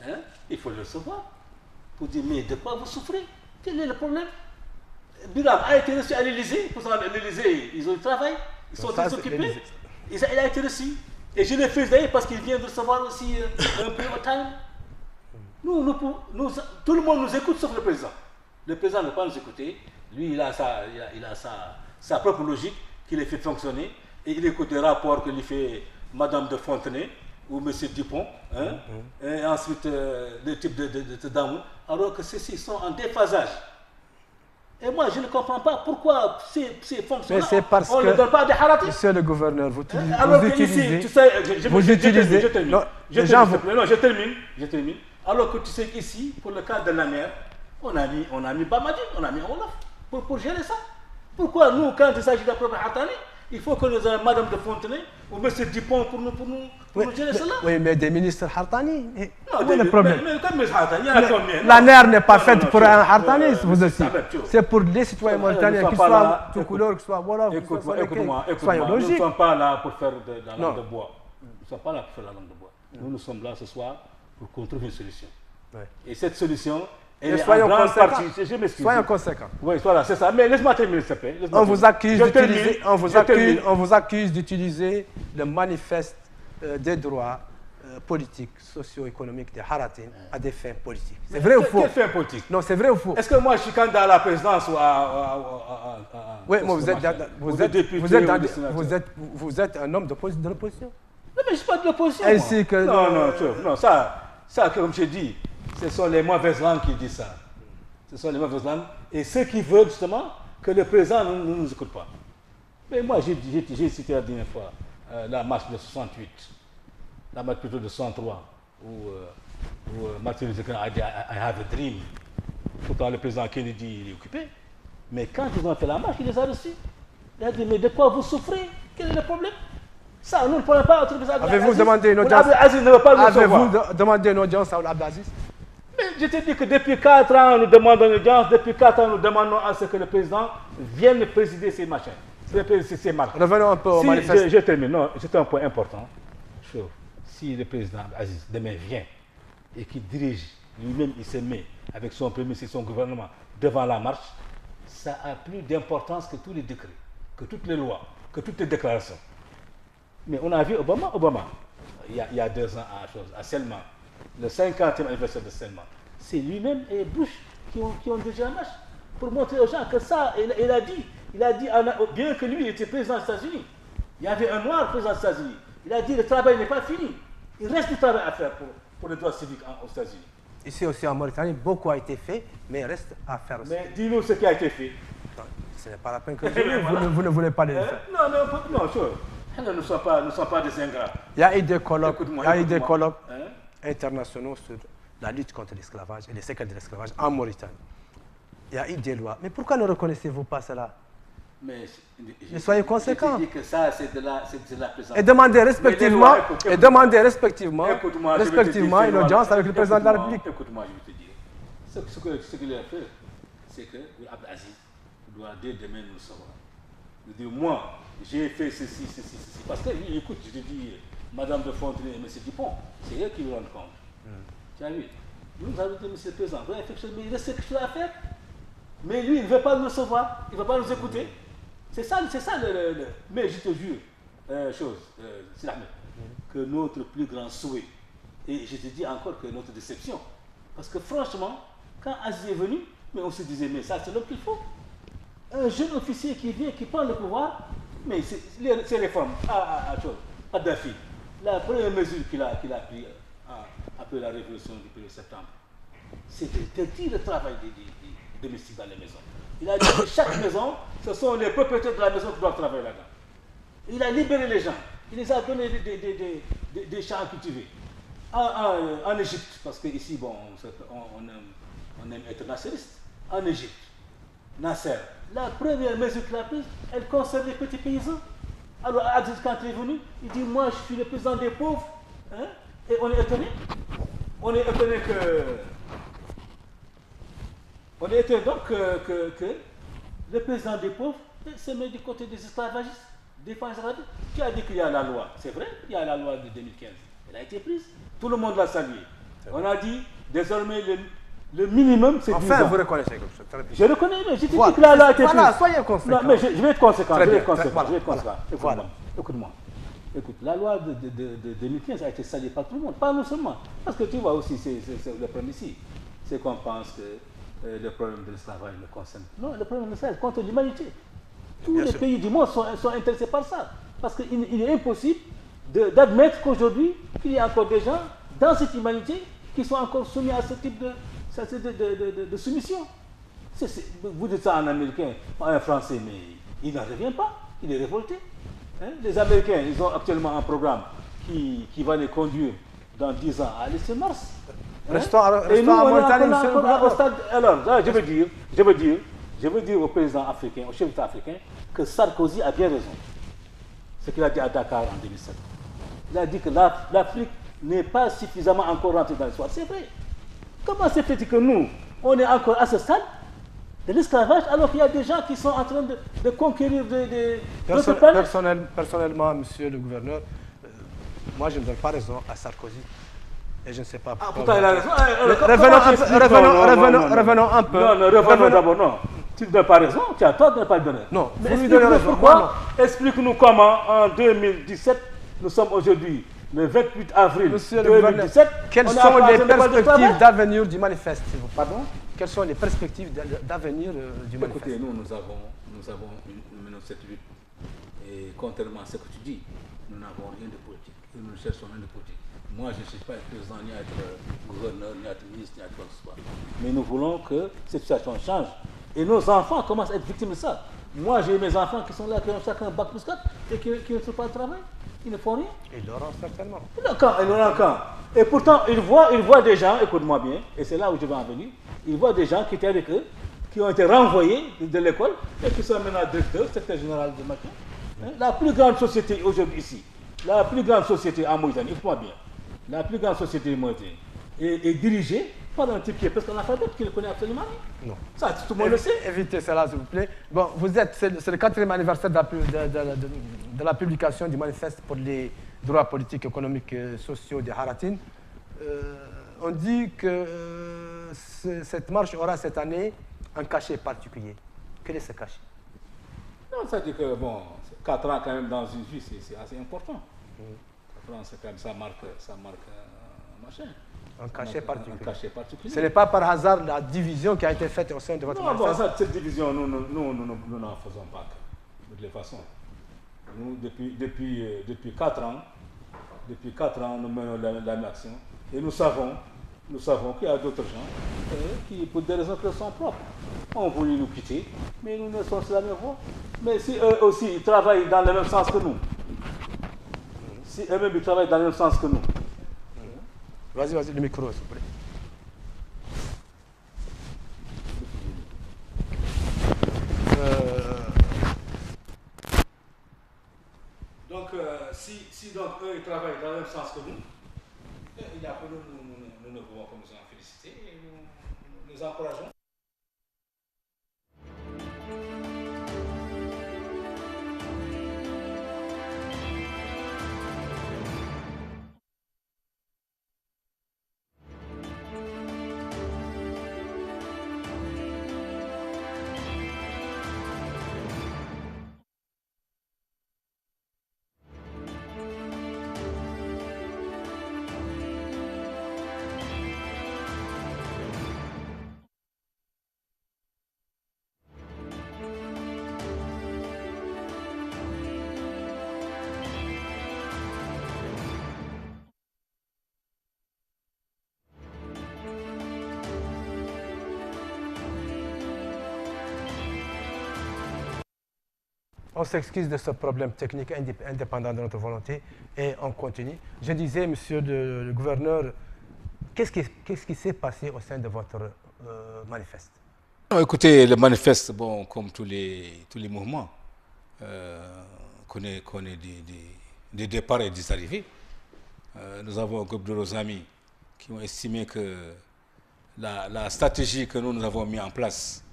hein, il faut le savoir. Pour dire, mais de quoi vous souffrez? Quel est le problème? Bilam a été reçu à l'Élysée. Pourtant, à l'Élysée, ils ont du travail, ils sont tous occupés. Il a été reçu. Et je l'ai fait d'ailleurs parce qu'il vient de recevoir aussi un peu de time. Tout le monde nous écoute sauf le président. Le président ne veut pas nous écouter. Lui, il a sa propre logique qui les fait fonctionner. Et il écoute des rapports que lui fait Madame de Fontenay ou M. Dupont, hein, et ensuite le type de dames, alors que ceux-ci sont en déphasage. Et moi, je ne comprends pas pourquoi ces fonctionnaires, on ne donne pas des haratis. Monsieur le gouverneur, vous utilisez... tu sais, je termine. Alors que tu sais qu'ici, pour le cas de la mer, on a mis Bamadi, on a mis Olaf pour gérer ça. Pourquoi nous, quand il s'agit d'un problème Hatani, il faut que nous ayons Madame de Fontenay ou M. Dupont pour nous gérer cela? Oui, mais des ministres Hartani. Non, le problème. Mais comme les Hartani, il y en a combien? La NER n'est pas faite pour un Hartani, vous aussi. C'est pour les citoyens mauritaniens, qu'ils soient tout couleur, qu'ils soient voilà, écoute-moi, soyons nous ne logiques. sommes pas là pour faire de la langue de bois. Nous ne sommes pas là pour faire la langue de bois. Nous sommes là ce soir pour qu'on trouve une solution. Et cette solution, elle est en grande partie... Je m'excuse. Soyons conséquents. Oui, voilà, c'est ça. Mais laisse-moi terminer, s'il te plaît. On vous accuse d'utiliser le manifeste des droits politiques, socio-économiques des Haratin à des fins politiques. C'est vrai ou faux? Quelle fin politique? Non, c'est vrai ou faux? Est-ce que moi je suis candidat à la présidence ou oui, mais vous êtes un homme de l'opposition. Non, mais je ne suis pas de l'opposition. Ainsi que... Non, ça, comme je dis, ce sont les mauvaises langues qui disent ça. Ce sont les mauvaises langues. Et ceux qui veulent justement que le président ne nous écoute pas. Mais moi, j'ai cité la dernière fois la marche de 68, la marche plutôt de 63, où Martin Luther King a dit I have a dream. Pourtant, le président Kennedy il est occupé. Mais quand ils ont fait la marche, il les a reçus. Il a dit, mais de quoi vous souffrez? Quel est le problème? Ça, nous ne pouvons pas... Avez-vous demandé une audience? Avez-vous demandé une audience à Abdelaziz? Mais je te dis que depuis 4 ans, nous demandons une audience. Depuis 4 ans, nous demandons à ce que le président vienne présider ces machins. Ces marches. Revenons un peu au manifeste. Je termine. Non, c'est un point important. Si le président Aziz demain vient et qu'il dirige, lui-même il se met avec son premier ministre et son gouvernement devant la marche, ça a plus d'importance que tous les décrets, que toutes les lois, que toutes les déclarations. Mais on a vu Obama, il y a 2 ans à Selma, le 50e anniversaire de Selma. C'est lui-même et Bush qui ont dirigé la marche. pour montrer aux gens que ça, il a dit, bien que lui était président des États-Unis, il y avait un noir président des États-Unis, il a dit le travail n'est pas fini, il reste du travail à faire pour les droits civiques aux États-Unis. Ici aussi en Mauritanie, beaucoup a été fait, mais il reste à faire aussi. Mais dis-nous ce qui a été fait. Non, ce n'est pas la peine que vous ne voulez pas le faire. Non, nous ne sommes pas des ingrats. Il y a eu des colloques, Hein? internationaux sur la lutte contre l'esclavage et les séquelles de l'esclavage en Mauritanie. Il y a eu des lois. Mais pourquoi ne reconnaissez-vous pas cela? Mais soyez conséquents. Je dis que ça, c'est de la présence. Et demandez respectivement, une audience avec le président de la République. Écoute-moi, je vais te dire. Ce qu'il a fait, c'est que Abdelaziz doit dès demain nous savoir. Il dit, moi, j'ai fait ceci. Parce que lui, écoute, je te dis, Madame de Fontenay et M. Dupont, c'est eux qui nous rendent compte. Tu as vu? Nous avons dit, M. le Président, vous avez fait quelque chose, mais il reste quelque chose à faire. Mais lui, il ne veut pas nous recevoir, il ne veut pas nous écouter. C'est ça le. Mais je te jure, c'est la même, que notre plus grand souhait, et je te dis encore que notre déception, parce que franchement, quand Aziz est venu, mais on se disait, mais ça c'est l'homme qu'il faut. Un jeune officier qui vient, qui prend le pouvoir, mais c'est réformes. Kadhafi, la première mesure qu'il a prise après la révolution du 1er septembre, c'est d'interdire le travail des domestiques dans les maisons. Il a dit que chaque maison, ce sont les propriétaires de la maison qui doivent travailler là-dedans. Il a libéré les gens. Il les a donné des champs à cultiver. En Égypte, parce qu'ici, bon, on aime être nationaliste. En Égypte, Nasser, la première mesure qu'il a prise, elle concerne les petits paysans. Alors, Aziz, quand il est venu, il dit, moi, je suis le président des pauvres. Hein? Et on est étonné. On est étonné donc que le président des pauvres se met du côté des esclavagistes, défend les esclavagistes. Tu as dit qu'il y a la loi, c'est vrai, il y a la loi de 2015. Elle a été prise, tout le monde l'a saluée. On a dit, désormais, le minimum, c'est 10 ans. Enfin, vous reconnaissez comme ça. Très bien. Je reconnais, mais j'ai dit que la loi a été prise. Voilà, soyez conséquents. Non, mais je vais être conséquent, Voilà. Écoute-moi. Écoute, la loi de 2015 a été saluée par tout le monde, pas nous seulement. Parce que tu vois aussi, c'est le problème ici. C'est qu'on pense que le problème de l'esclavage ne concerne. Non, le problème de l'esclavage contre l'humanité. Tous les pays du monde sont intéressés par ça. Parce qu'il est impossible d'admettre qu'aujourd'hui, qu'il y a encore des gens dans cette humanité qui sont encore soumis à ce type de soumission. Vous dites ça en américain, en français, mais il n'en revient pas. Il est révolté. Hein? Les Américains, ils ont actuellement un programme qui va les conduire dans 10 ans à l'Est Mars. Restons en Mauritanie, monsieur. Alors, là, je veux dire au président africain, au chef d'État africain, que Sarkozy a bien raison. Ce qu'il a dit à Dakar en 2007. Il a dit que l'Afrique n'est pas suffisamment encore rentrée dans l'histoire. C'est vrai. Comment c'est fait que nous, on est encore à ce stade de l'esclavage alors qu'il y a des gens qui sont en train de conquérir d'autres planètes? Personnellement, monsieur le gouverneur, moi je ne donne pas raison à Sarkozy. Et je ne sais pas pourquoi. Pourtant, il a raison. Revenons un peu. Non, revenons d'abord, non. Tu ne donnes pas raison, tu as tort de ne pas le donner. Non, mais vous lui donnez raison. Pourquoi? Explique-nous comment, en 2017, nous sommes aujourd'hui le 28 avril Monsieur 2017. Quelles sont les perspectives d'avenir du manifeste, s'il vous plaît? Pardon? Quelles sont les perspectives d'avenir du manifeste? Écoutez, nous avons une cette lutte. Et contrairement à ce que tu dis, nous n'avons rien de politique. Nous ne cherchons rien de politique. Moi, je ne suis pas être président, ni à être gouverneur, ni à être ministre, ni à être quoi que ce soit. Mais nous voulons que cette situation change. Et nos enfants commencent à être victimes de ça. Moi, j'ai mes enfants qui sont là, qui ont chacun un bac plus 4 et qui ne font pas de travail. Ils ne font rien. Ils l'auront certainement. Ils l'auront quand? Et pourtant, ils voient des gens, écoute-moi bien, et c'est là où je vais en venir, ils voient des gens qui étaient avec eux, qui ont été renvoyés de l'école et qui sont maintenant directeurs, secrétaire général de Maquin. La plus grande société aujourd'hui ici, la plus grande société en Mauritanie, écoute-moi bien, la plus grande société mauritanienne est dirigée par un type qui est presque analphabète, qui ne connaît absolument rien. Non. Ça, tout le monde le sait. Évitez cela, s'il vous plaît. Bon, c'est le 4e anniversaire de la publication du manifeste pour les droits politiques, économiques et sociaux des Haratines. On dit que cette marche aura cette année un cachet particulier. Quel est ce cachet? Non, ça dit que, bon, 4 ans quand même dans une vie, c'est assez important. 4 ans, c'est quand même, ça marque machin. Un cachet particulier. Un cachet particulier. Ce n'est pas par hasard la division qui a été faite au sein de votre manifeste. Non, cette division, nous n'en faisons pas. De toutes les façons. Nous, depuis 4 ans, nous menons la même action. Et nous savons qu'il y a d'autres gens qui, pour des raisons qui sont propres, ont voulu nous quitter, mais nous ne sommes sur la même voie. Mais si eux aussi ils travaillent dans le même sens que nous, si eux-mêmes ils travaillent dans le même sens que nous. Vas-y, le micro, s'il vous plaît. Donc, si donc eux ils travaillent dans le même sens que nous, il y a que nous ne pouvons que nous en féliciter et nous encourageons. On s'excuse de ce problème technique indépendant de notre volonté et on continue. Je disais, monsieur le gouverneur, qu'est-ce qui s'est passé au sein de votre manifeste? Non, écoutez, le manifeste, bon, comme tous les mouvements, connaît des départs et des arrivées. Nous avons un groupe de nos amis qui ont estimé que la stratégie que nous avons mis en place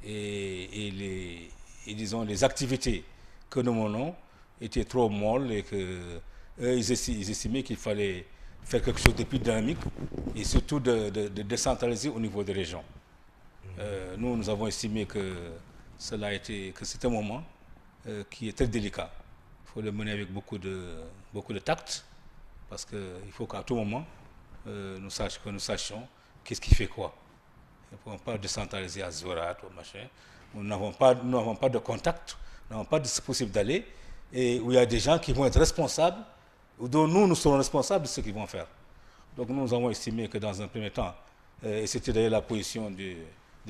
et les activités que nous menons étaient trop molles et que ils estimaient qu'il fallait faire quelque chose de plus dynamique et surtout de décentraliser au niveau des régions. Nous avons estimé que c'est un moment qui est très délicat. Il faut le mener avec beaucoup de tact parce qu'il faut qu'à tout moment nous sachions qu'est-ce qui fait quoi. Nous ne pouvons pas décentraliser à Zorat ou machin. Nous n'avons pas de contact, nous n'avons pas de possible d'aller, et où il y a des gens qui vont être responsables, ou dont nous serons responsables de ce qu'ils vont faire. Donc nous avons estimé que dans un premier temps, et c'était d'ailleurs la position du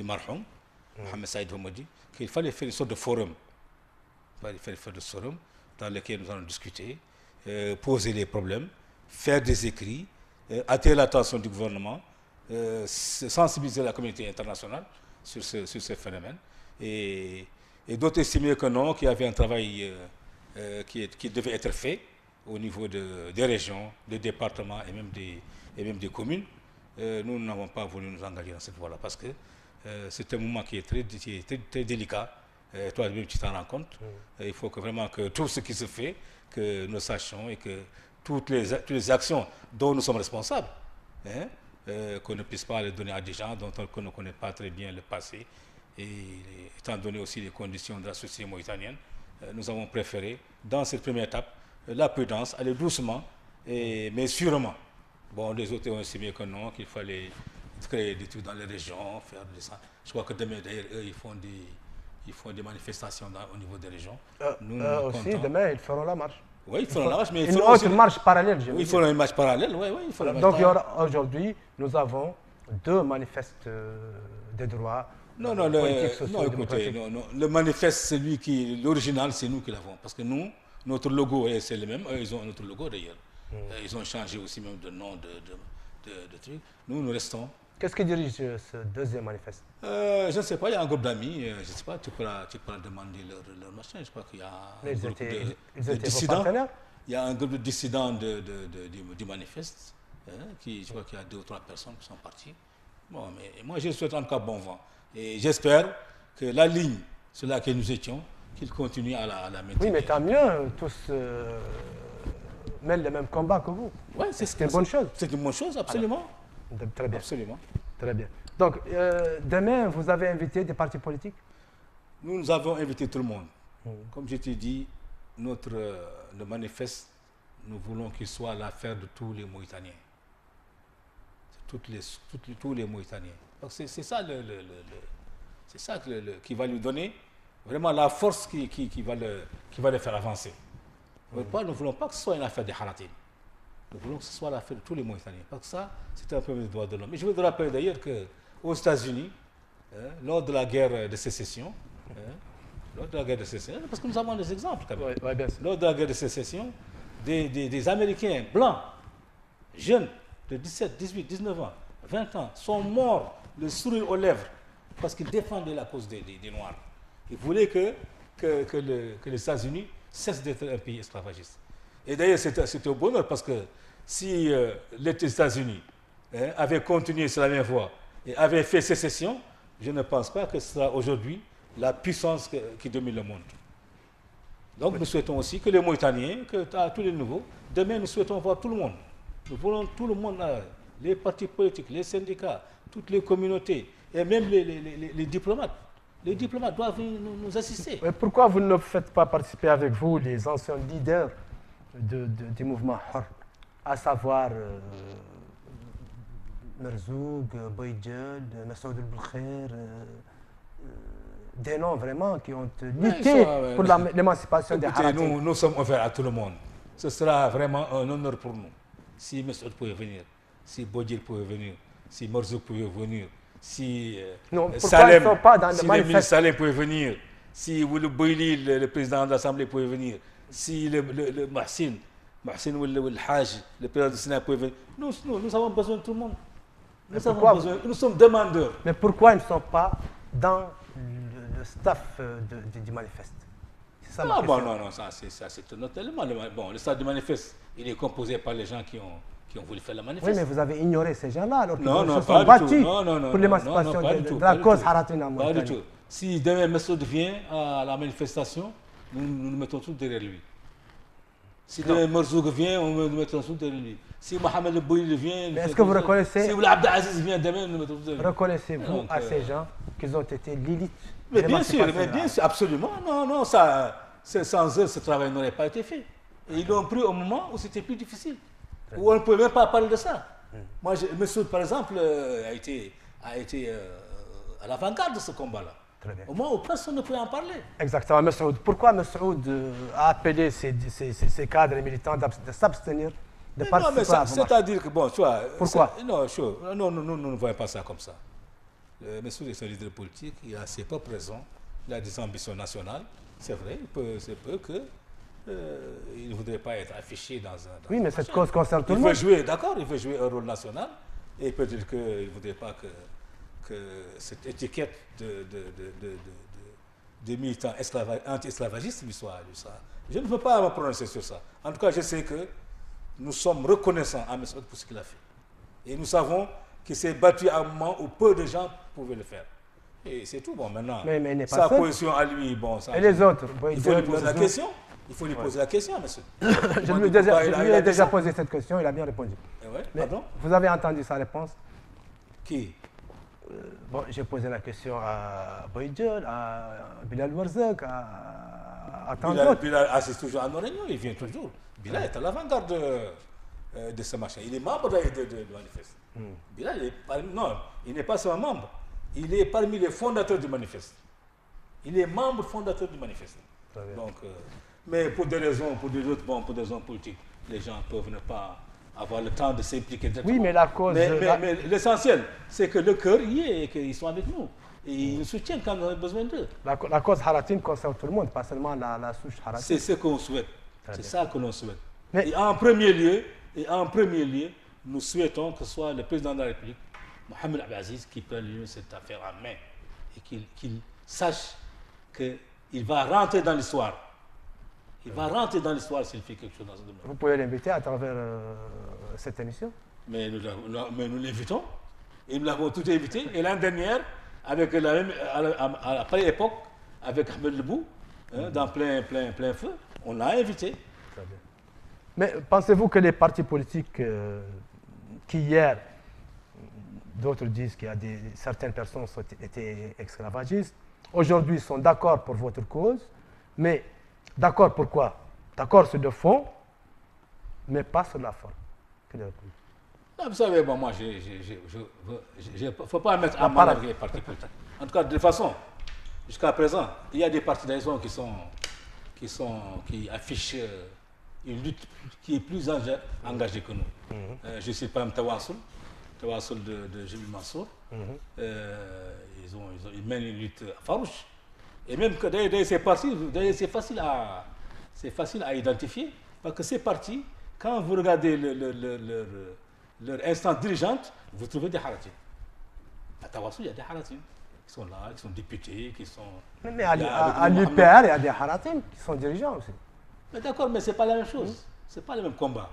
marhum, Mohamed Saïd Homoudi, qu'il fallait faire une sorte de forum. Il fallait faire une sorte de forum dans lequel nous allons discuter, poser les problèmes, faire des écrits, attirer l'attention du gouvernement, sensibiliser la communauté internationale sur ce phénomène. Et d'autres estimaient que non, qu'il y avait un travail qui devait être fait au niveau des régions, des départements et même des communes. Nous n'avons pas voulu nous engager dans cette voie-là parce que c'est un moment qui est très délicat. Toi-même, tu t'en rends compte. Il faut que vraiment que tout ce qui se fait, que nous sachions et que toutes les actions dont nous sommes responsables, qu'on ne puisse pas les donner à des gens dont on ne connaît pas très bien le passé. Et étant donné aussi les conditions de la société mauritanienne, nous avons préféré, dans cette première étape, la prudence, aller doucement, mais sûrement. Bon, les autres ont estimé que non, qu'il fallait créer des trucs dans les régions, faire des... Je crois que demain, d'ailleurs, eux, ils font des manifestations au niveau des régions. Nous aussi, demain, ils feront la marche. Oui, ils feront la marche, mais une autre marche parallèle. Oui, ils feront une marche parallèle, oui. Donc, aujourd'hui, nous avons 2 manifestes des droits. Non, écoutez, le manifeste, c'est lui l'original, c'est nous qui l'avons. Parce que nous, notre logo, c'est le même. Eux, ils ont notre logo d'ailleurs. Ils ont changé aussi même de nom de trucs. Nous restons. Qu'est-ce qui dirige ce deuxième manifeste? Je ne sais pas, il y a un groupe d'amis. Je ne sais pas, tu pourras demander leur machin. Je crois qu'il y a un groupe de dissidents. Il y a un groupe de dissidents du manifeste. Je crois qu'il y a 2 ou 3 personnes qui sont parties. Bon, mais moi, je souhaite en tout cas bon vent. Et j'espère que la ligne sur laquelle nous étions, qu'ils continuent à la maintenir. Oui, mais tant mieux, tous mènent le même combat que vous. Oui, c'est une bonne chose. C'est une bonne chose, absolument. Alors, très bien. Absolument. Très bien. Donc, demain, vous avez invité des partis politiques? Nous avons invité tout le monde. Comme je t'ai dit, le manifeste, nous voulons qu'il soit l'affaire de tous les Mauritaniens. tous les Mauritaniens. Donc c'est ça, c'est ça qui va lui donner vraiment la force qui va le faire avancer. Nous ne voulons pas que ce soit une affaire des Haratines. Nous voulons que ce soit l'affaire de tous les Mauritaniens. Parce que ça, c'est un premier droit de l'homme. Et je veux rappeler d'ailleurs qu'aux États-Unis, lors de la guerre de sécession, parce que nous avons des exemples quand même. Ouais, bien sûr. Lors de la guerre de sécession, des Américains blancs, jeunes, de 17, 18, 19 ans, 20 ans, sont morts, le sourire aux lèvres, parce qu'ils défendaient la cause des Noirs. Ils voulaient que les États-Unis cessent d'être un pays esclavagiste. Et d'ailleurs, c'était au bonheur, parce que si les États-Unis avaient continué sur la même voie et avaient fait sécession, je ne pense pas que ce sera aujourd'hui la puissance qui domine le monde. Donc nous souhaitons aussi que les Mauritaniens, à tous les niveaux, demain nous souhaitons voir tout le monde. Nous voulons tout le monde, les partis politiques, les syndicats, toutes les communautés, et même les diplomates. Les diplomates doivent nous assister. Mais pourquoi vous ne faites pas participer avec vous les anciens leaders du mouvement Hor, à savoir Merzoug, Boïdjel, Massoud El-Belkhair, des noms vraiment qui ont lutté pour l'émancipation des Haratines. Nous sommes ouverts à tout le monde. Ce sera vraiment un honneur pour nous. Si Massoud pouvait venir, si Boïdjel pouvait venir, si Merzoug pouvait venir, si Salem, si le ministre Salem pouvait venir, si Ould Boili, le président de l'Assemblée, pouvait venir, si le Mahsin ou le Haj, le président du Sénat, pouvait venir. Nous avons besoin de tout le monde. Nous sommes demandeurs. Mais pourquoi ils ne sont pas dans le staff du manifeste? C'est ça ma question. Non, ça c'est un autre élément. Bon, le staff du manifeste, il est composé par les gens qui ont voulu faire le manifeste. Oui, mais vous avez ignoré ces gens-là alors qu'ils se sont battus pour l'émancipation de la cause haratine en Mauritanie. Pas du tout. Si demain Massoud vient à la manifestation, nous nous mettons tous derrière lui. Si demain Merzoug vient, nous nous mettons tous derrière lui. Si Mohamed El Bouyli vient, est-ce que vous reconnaissez, si Abdelaziz vient demain, nous nous mettons tous derrière lui. Reconnaissez-vous à ces gens qu'ils ont été l'élite? Mais bien sûr, absolument. Non, sans eux, ce travail n'aurait pas été fait. Et ils l'ont pris au moment où c'était plus difficile, où on ne pouvait même pas parler de ça. Moi, Massoud, par exemple, a été à l'avant-garde de ce combat-là. Au moment où personne ne pouvait en parler. Exactement, Massoud. Pourquoi Massoud a appelé ses cadres et militants de s'abstenir de participer à la marche? C'est-à-dire que, bon, tu vois... Pourquoi? Non, nous ne voyons pas ça comme ça. Massoud est un leader politique, il a ses propres raisons, il a des ambitions nationales. C'est vrai, c'est peu que... il ne voudrait pas être affiché dans un... Oui, mais cette cause concerne tout le monde. Il veut jouer un rôle national, et peut-être qu'il ne voudrait pas que cette étiquette de militant anti-esclavagiste lui soit... Je ne peux pas me prononcer sur ça. En tout cas, je sais que nous sommes reconnaissants à Massoud pour ce qu'il a fait. Et nous savons qu'il s'est battu à un moment où peu de gens pouvaient le faire. Et c'est tout. Bon, maintenant, mais sa position à lui, bon... Ça, et les autres? Il faut lui poser la question. Il faut lui poser la question, monsieur. Je lui ai déjà posé cette question, il a bien répondu. Pardon? Vous avez entendu sa réponse? Qui? Bon, j'ai posé la question à Boïdjel, à Bilal Warzouk, à tant d'autres. Bilal assiste toujours à nos réunions, il vient toujours. Bilal est à l'avant-garde de ce machin. Il est membre de manifeste. Bilal, il n'est pas seulement membre. Il est parmi les fondateurs du manifeste. Il est membre fondateur du manifeste. Donc, mais pour des raisons politiques, les gens peuvent ne pas avoir le temps de s'impliquer directement. Oui, mais la cause... Mais l'essentiel, c'est que le cœur y est et qu'ils sont avec nous. Et ils nous soutiennent quand on a besoin d'eux. La cause haratine concerne tout le monde, pas seulement la souche haratine. C'est ce qu'on souhaite. C'est ça que l'on souhaite. Et en premier lieu, nous souhaitons que ce soit le président de la République, Mohamed Abdelaziz, qui prenne cette affaire en main et qu'il sache qu'il va rentrer dans l'histoire. Il va rentrer dans l'histoire s'il fait quelque chose dans ce domaine. Vous pouvez l'inviter à travers cette émission? Mais nous l'invitons. Et nous l'avons tout invité. Et l'année dernière, à la pareille époque, avec Ahmed Lebou, dans plein feu, on l'a invité. Très bien. Mais pensez-vous que les partis politiques qui hier, d'autres disent qu'il y a certaines personnes qui ont été esclavagistes, aujourd'hui sont d'accord pour votre cause, mais d'accord pourquoi? D'accord sur le fond, mais pas sur la forme. Non, vous savez, bon, moi, il ne faut pas mettre en mal avec les partis politiques. En tout cas, de toute façon, jusqu'à présent, il y a des partis d'adhésion qui affichent une lutte qui est plus engagée que nous. Je sais pas, Tawassoul de Jules Mansour. Ils mènent une lutte farouche. Et même que d'ailleurs, ces partis, c'est facile à identifier, parce que ces partis, quand vous regardez leur instance dirigeante, vous trouvez des Haratines. À Tawassoul, il y a des Haratines qui sont là, qui sont députés, qui sont... Mais à l'UPR, il y a des Haratines qui sont dirigeants aussi. Mais d'accord, mais ce n'est pas la même chose. Ce n'est pas le même combat.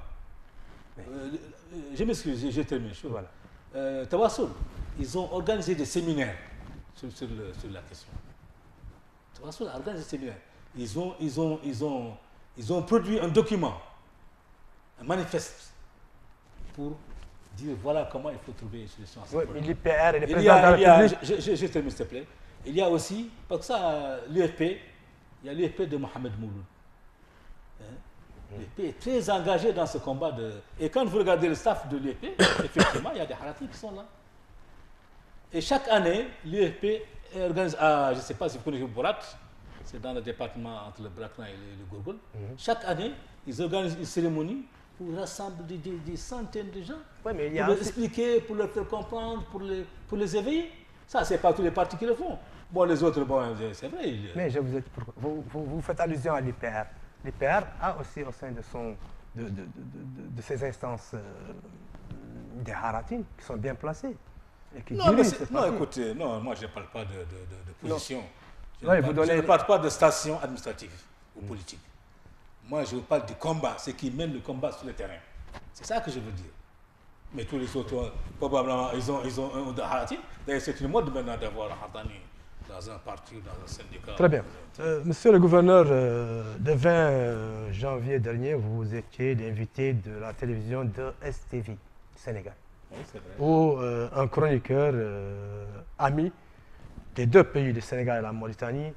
Je m'excuse, j'ai terminé. Voilà. Tawassoul, ils ont organisé des séminaires sur la question. Tawassoul a organisé des séminaires. Ils ont produit un document, un manifeste, pour dire voilà comment il faut trouver une solution à ce problème. Oui, l'UPR et les présidents de la République. Je termine, s'il te plaît. Il y a aussi, parce que ça, l'UFP, il y a l'UFP de Mohamed Mouloud. L'UFP est très engagé dans ce combat. Et quand vous regardez le staff de l'UFP, effectivement, il y a des Haratis qui sont là. Et chaque année, l'UFP organise, je ne sais pas si vous connaissez Borat, c'est dans le département entre le Brakna et le Gourgoul. Chaque année, ils organisent une cérémonie pour rassembler des centaines de gens, pour leur expliquer, pour leur faire comprendre, pour les éveiller. Ça, ce n'est pas tous les partis qui le font. Bon, les autres, bon, c'est vrai. Mais je vous ai dit pourquoi. Vous faites allusion à l'UPR. L'UPR a aussi au sein de ses instances des Haratines qui sont bien placés. Et qui écoutez, moi je ne parle pas de position. Je ne parle pas de station administrative ou politique. Moi je parle du combat, ceux qui mènent le combat sur le terrain. C'est ça que je veux dire. Mais tous les autres, probablement, ils ont un Haratine. D'ailleurs, c'est une mode maintenant d'avoir un Haratine dans un parti, dans un syndicat. Très bien. Monsieur le gouverneur, le 20 janvier dernier, vous étiez l'invité de la télévision de STV du Sénégal. Oui, c'est vrai. Où un chroniqueur ami des deux pays, le Sénégal et la Mauritanie,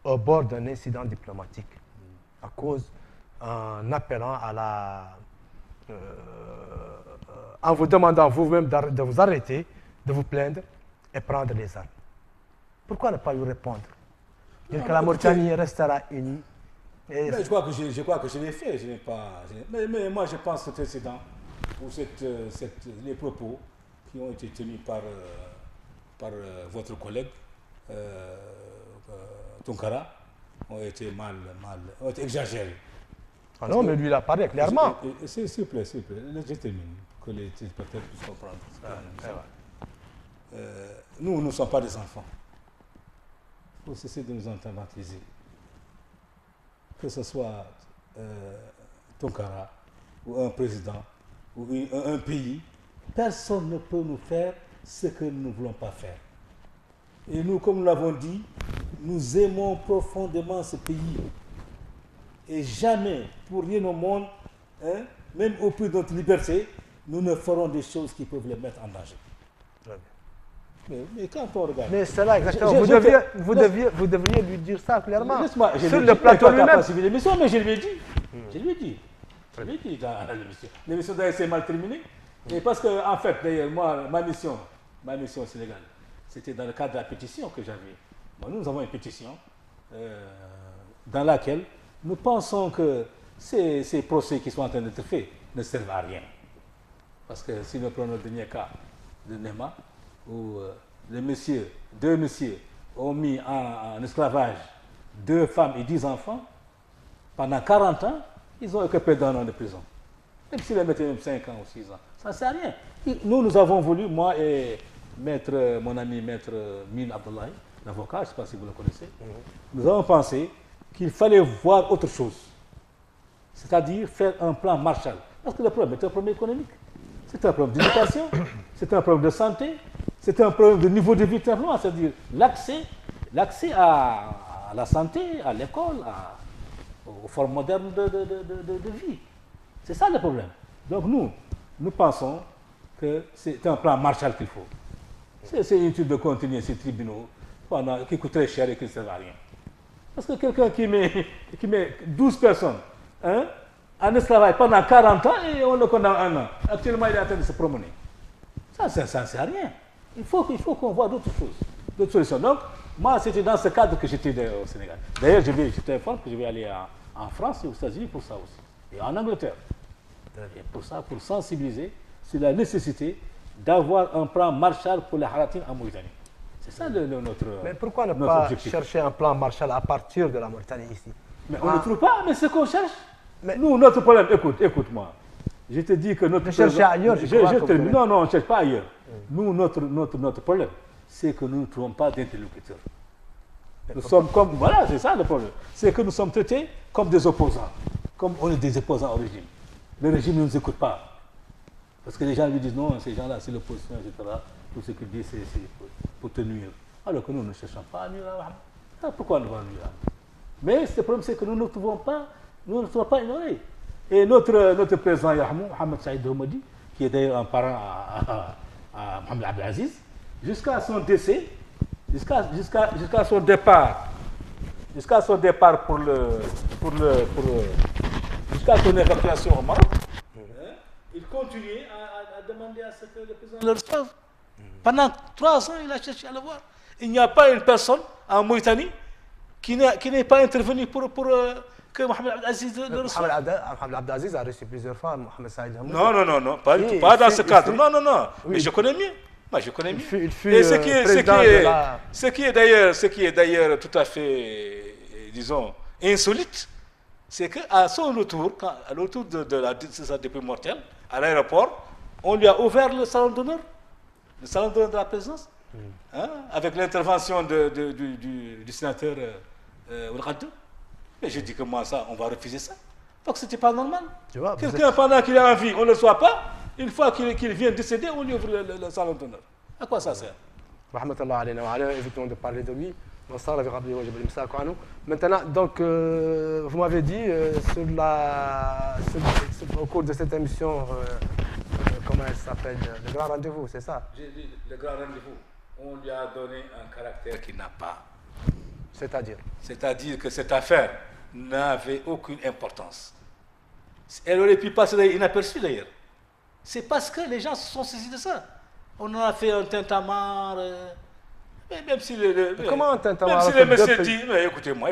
au bord d'un incident diplomatique, en appelant à en vous demandant vous-même de vous arrêter, de vous plaindre et prendre les armes. Pourquoi ne pas lui répondre? Dire que la Mauritanie restera unie. Mais je crois que je l'ai fait. Mais moi, je pense que cet incident, ou les propos qui ont été tenus par votre collègue, Tunkara, ont été ont été exagérés. Ah non, mais lui, il a parlé clairement. S'il vous plaît, je termine, que les téléspectateurs puissent comprendre. Nous ne sommes pas des enfants. Il faut cesser de nous infantiliser. Que ce soit Tunkara, ou un président, ou un pays, personne ne peut nous faire ce que nous ne voulons pas faire. Et nous, comme nous l'avons dit, nous aimons profondément ce pays. Et jamais, pour rien au monde, même au prix de notre liberté, nous ne ferons des choses qui peuvent les mettre en danger. Mais quand on regarde... Mais c'est là exactement. Vous devriez lui dire ça clairement. Sur le plateau lui-même. Mais je lui ai dit. Je lui ai dit dans l'émission. L'émission d'ailleurs s'est mal terminée. Et parce que, en fait, d'ailleurs, moi, ma mission au Sénégal, c'était dans le cadre de la pétition que j'avais. Bon, nous avons une pétition dans laquelle nous pensons que ces procès qui sont en train d'être faits ne servent à rien. Parce que si nous prenons le dernier cas de Nema, où deux messieurs ont mis en esclavage 2 femmes et 10 enfants, pendant 40 ans, ils ont occupé d'un an de prison. Même s'ils les mettaient même 5 ans ou 6 ans, ça ne sert à rien. Nous avons voulu, moi et mon ami maître Mine Abdoulaye, l'avocat, je ne sais pas si vous le connaissez, nous avons pensé qu'il fallait voir autre chose. C'est-à-dire faire un plan Marshall. Parce que le problème est un problème économique. C'est un problème d'éducation, c'est un problème de santé, c'est un problème de niveau de vie, c'est-à-dire l'accès à la santé, à l'école, aux formes modernes de vie. C'est ça le problème. Donc nous pensons que c'est un plan Marshall qu'il faut. C'est inutile de continuer ces tribunaux qui coûtent très cher et qui ne servent à rien. Parce que quelqu'un qui met 12 personnes en esclavage pendant 40 ans et on le condamne à 1 an. Actuellement, il est en train de se promener. Ça ne sert à rien. Il faut qu'on voit d'autres choses, d'autres solutions. Donc, moi, c'était dans ce cadre que j'étais au Sénégal. D'ailleurs, je t'informe que je vais aller en France et aux États-Unis pour ça aussi. Et en Angleterre. Et pour ça, pour sensibiliser sur la nécessité d'avoir un plan Marshall pour les Haratines en Mauritanie. C'est ça notre Mais pourquoi ne notre pas objectif. chercher un plan Marshall à partir de la Mauritanie ici? Mais on ne trouve pas, mais ce qu'on cherche. Mais- Nous, notre problème, écoute-moi. Je te dis que notre Ne cherchez ailleurs, je crois que vous- Non, on ne cherche pas ailleurs. Nous, notre problème, c'est que nous ne trouvons pas d'interlocuteurs. Nous sommes comme. Voilà, c'est ça le problème. C'est que nous sommes traités comme des opposants. Comme on est des opposants au régime. Le régime ne nous écoute pas. Parce que les gens lui disent non, ces gens-là, c'est l'opposition, etc. Tout ce qu'ils disent, c'est pour te nuire. Alors que nous ne cherchons pas à nuire à Mohamed. Ah, pourquoi nous allons nuire à Mohamed? Mais le problème, c'est que nous ne trouvons pas une oreille. Et notre président Yahmou, Mohamed Saïd Houmadi, qui est d'ailleurs un parent à Mohamed Abdelaziz, jusqu'à son décès, jusqu'à son départ jusqu'à son évacuation au Maroc, il continuait à demander à ce que le président le reçoive. Pendant 3 ans, il a cherché à le voir. Il n'y a pas une personne en Mauritanie qui n'est pas intervenue pour que Mohamed Abdelaziz le reçoive. Mohamed Abdelaziz a reçu plusieurs fois Mohamed Saïd Hamoud. Non, pas du tout, pas dans ce cadre. Non. Mais je connais mieux. Moi, je connais mieux. Il fut Et ce qui est d'ailleurs tout à fait, disons, insolite, c'est qu'à son retour, à retour de sa dépouille mortelle, à l'aéroport, on lui a ouvert le salon d'honneur, de la présidence, avec l'intervention du sénateur Ouelkhaddou. Mais je dis que moi, ça, on va refuser ça. Donc, ce n'était pas normal. Quelqu'un, pendant qu'il est en vie, on ne le soit pas. Une fois qu'il vient décéder, on lui ouvre le salon d'honneur. À quoi ça sert? Évitons de parler de lui. Maintenant, donc, vous m'avez dit, au cours de cette émission, comment elle s'appelle, le grand rendez-vous, c'est ça? J'ai dit le grand rendez-vous. On lui a donné un caractère qu'il n'a pas. C'est-à-dire que cette affaire n'avait aucune importance. Elle aurait pu passer inaperçue d'ailleurs. C'est parce que les gens se sont saisis de ça. On en a fait un tintamarre. Même si comment un tintamarre? Même si le monsieur dit, mais écoutez-moi.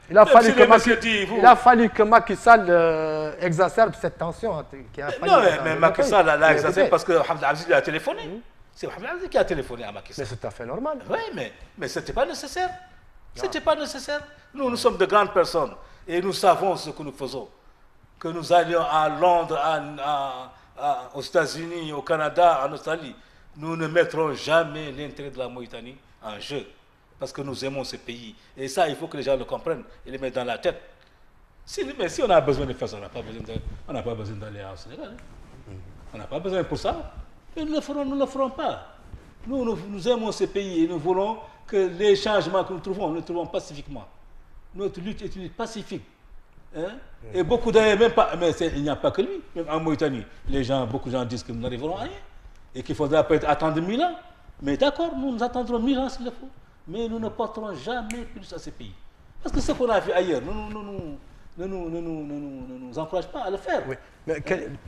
Il a fallu que Macky Sall exacerbe cette tension qui a failli. Non, mais Macky Sall l'a exacerbé parce que Mohamed Abdelaziz lui a téléphoné. C'est Mohamed Abdelaziz qui a téléphoné à Macky Sall. Mais c'est tout à fait normal. Oui, mais ce n'était pas nécessaire. C'était pas nécessaire. Nous sommes de grandes personnes et nous savons ce que nous faisons. Que nous allions à Londres, aux États-Unis, au Canada, en Australie, nous ne mettrons jamais l'intérêt de la Mauritanie en jeu. Parce que nous aimons ce pays. Et ça, il faut que les gens le comprennent et le mettent dans la tête. Mais si on a besoin de faire ça, on n'a pas besoin d'aller au Sénégal. On n'a pas besoin pour ça. Et nous ne le ferons pas. Nous aimons ce pays et nous voulons que les changements que nous le trouvons pacifiquement. Notre lutte est une lutte pacifique. Et beaucoup d'ailleurs, même pas, mais il n'y a pas que lui, même en Mauritanie, beaucoup de gens disent que nous n'arriverons à rien et qu'il faudra peut-être attendre 1000 ans. Mais d'accord, nous attendrons 1000 ans s'il le faut, mais nous ne porterons jamais plus à ces pays. Parce que ce qu'on a vu ailleurs, ne nous encourage pas à le faire. Oui. Mais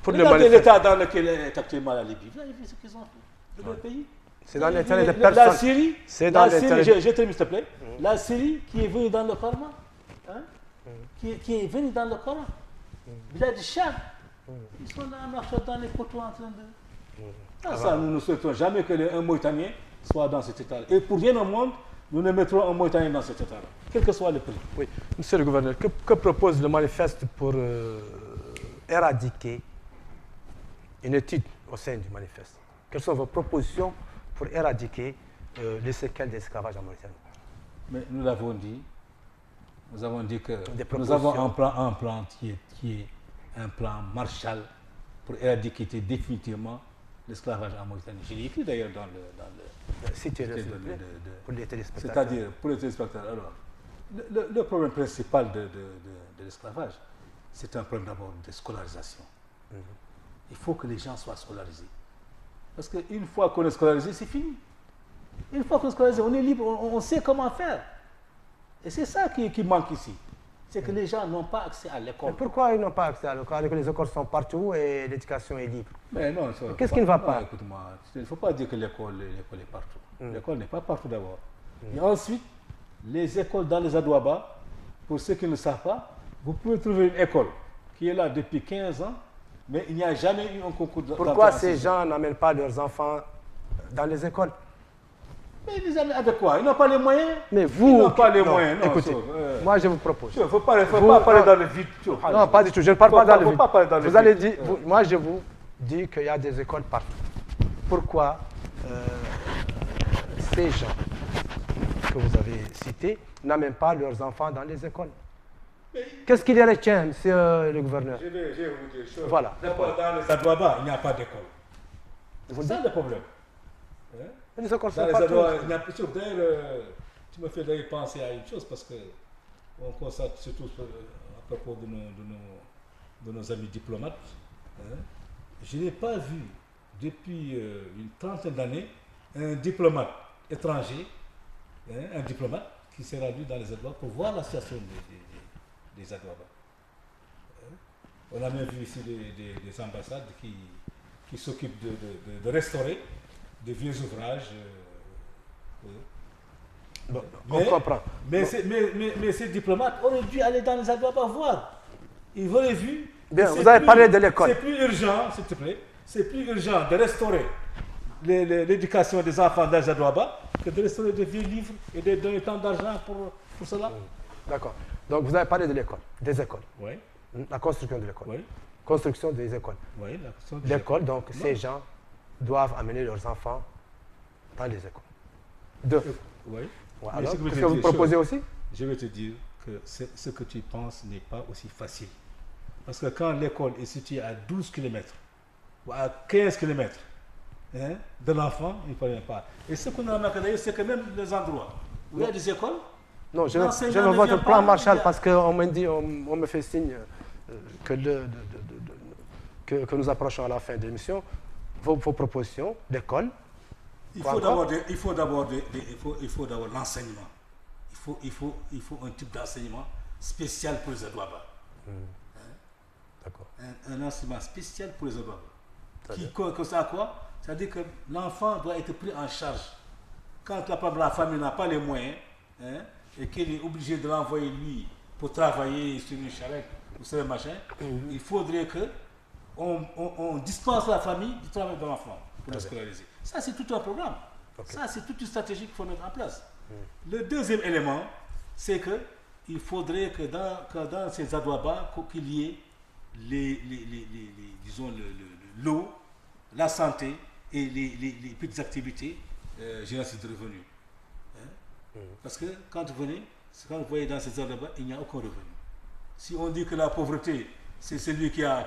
regardez l'état dans lequel est actuellement la Libye. Vous avez vu ce qu'ils ont fait de leur pays? C'est dans l'intérêt de personne. La Syrie, je termine s'il te plaît. La Syrie qui est venue dans le Coran, qui est venue dans le Coran. Bilad Sham, ils sont dans les poteaux en train de... Ça, nous ne souhaitons jamais qu'un Mauritanien soit dans cet état-là. Et pour rien au monde, nous ne mettrons un Mauritanien dans cet état-là, quel que soit le prix. Oui. Monsieur le gouverneur, que propose le manifeste pour éradiquer une étude au sein du manifeste? Quelles sont vos propositions pour éradiquer les séquelles d'esclavage en Mauritanie? Mais nous l'avons dit, nous avons dit que nous avons un plan qui est un plan Marshall pour éradiquer définitivement l'esclavage en Mauritanie. Je l'ai écrit d'ailleurs dans le pour les téléspectateurs. C'est-à-dire, pour les téléspectateurs, alors, le problème principal de l'esclavage, c'est un problème d'abord de scolarisation. Il faut que les gens soient scolarisés. Parce qu'une fois qu'on est scolarisé, c'est fini. Une fois qu'on est scolarisé, on est libre, on sait comment faire. Et c'est ça qui manque ici. c'est que les gens n'ont pas accès à l'école. Pourquoi ils n'ont pas accès à l'école alors que les écoles sont partout et l'éducation est libre? Mais non, qu'est-ce qui ne va pas? Écoute-moi, il ne faut pas dire que l'école est partout. L'école n'est pas partout d'abord. Et ensuite, les écoles dans les Adouaba, pour ceux qui ne savent pas, vous pouvez trouver une école qui est là depuis 15 ans, mais il n'y a jamais eu un concours d'entrée. Pourquoi ces gens n'amènent pas leurs enfants dans les écoles? Mais ils les amènent avec quoi? Ils n'ont pas les moyens. Mais vous, ils n'ont pas les moyens. Non, écoutez, moi je vous propose. Il ne faut pas parler dans le vide. Non, pas du tout. Je ne parle pas dans le vide. Pas parler dans le vous vide. allez dire, moi je vous dis qu'il y a des écoles partout. Pourquoi ces gens que vous avez cités n'amènent pas leurs enfants dans les écoles? Qu'est-ce qu'il y retient, monsieur le gouverneur? Je vais vous dire une chose. Voilà. D'abord, dans les Adouaba, il n'y a pas d'école. Vous C'est ça le problème. Hein? Les écoles Dans sont les partout. Adouaba, il n'y a plus de. D'ailleurs, tu me fais d'ailleurs penser à une chose parce que on constate surtout à propos de nos amis diplomates. Hein? Je n'ai pas vu depuis une trentaine d'années un diplomate étranger, un diplomate qui s'est rendu dans les Adouaba pour voir la situation des Adouaba. On a même vu ici des ambassades qui s'occupent de restaurer des vieux ouvrages. Bon, on comprend. Mais ces diplomates auraient dû aller dans les Adouaba voir. Ils auraient vu. Bien, vous avez parlé de l'école. C'est plus urgent, s'il te plaît, c'est plus urgent de restaurer l'éducation des enfants dans les Adouaba que de restaurer des vieux livres et de donner tant d'argent pour cela. D'accord. Donc vous avez parlé de l'école, des écoles. Oui. La construction de l'école. Oui. Construction des écoles. Oui, L'école, donc ces gens doivent amener leurs enfants dans les écoles. Deux. Oui. Ouais, alors, qu'est-ce que vous proposez aussi? Je vais te dire que ce que tu penses n'est pas aussi facile. Parce que quand l'école est située à 12 km ou à 15 km de l'enfant, il ne parvient pas. Et ce qu'on a remarqué d'ailleurs, c'est que même les endroits où il y a des écoles. Non, je veux votre plan Marshall parce qu'on me fait signe que nous approchons à la fin de l'émission. Vos propositions d'école. Il faut d'abord l'enseignement. Il faut un type d'enseignement spécial pour les Adouaba. D'accord. Un enseignement spécial pour les Adouaba. Qui consiste à quoi? C'est-à-dire que l'enfant doit être pris en charge. Quand la famille n'a pas les moyens, et qu'il est obligé de l'envoyer lui pour travailler sur une charrette ou sur un machin, il faudrait qu'on dispense la famille du travail de l'enfant pour le scolariser. Ça, c'est tout un programme. Okay. Ça, c'est toute une stratégie qu'il faut mettre en place. Le deuxième élément, c'est qu'il faudrait que dans ces Adouaba, qu'il y ait disons l'eau, la santé et les petites activités génératrices de revenus. Parce que quand vous voyez dans ces Adouaba, il n'y a aucun revenu. Si on dit que la pauvreté, c'est celui qui a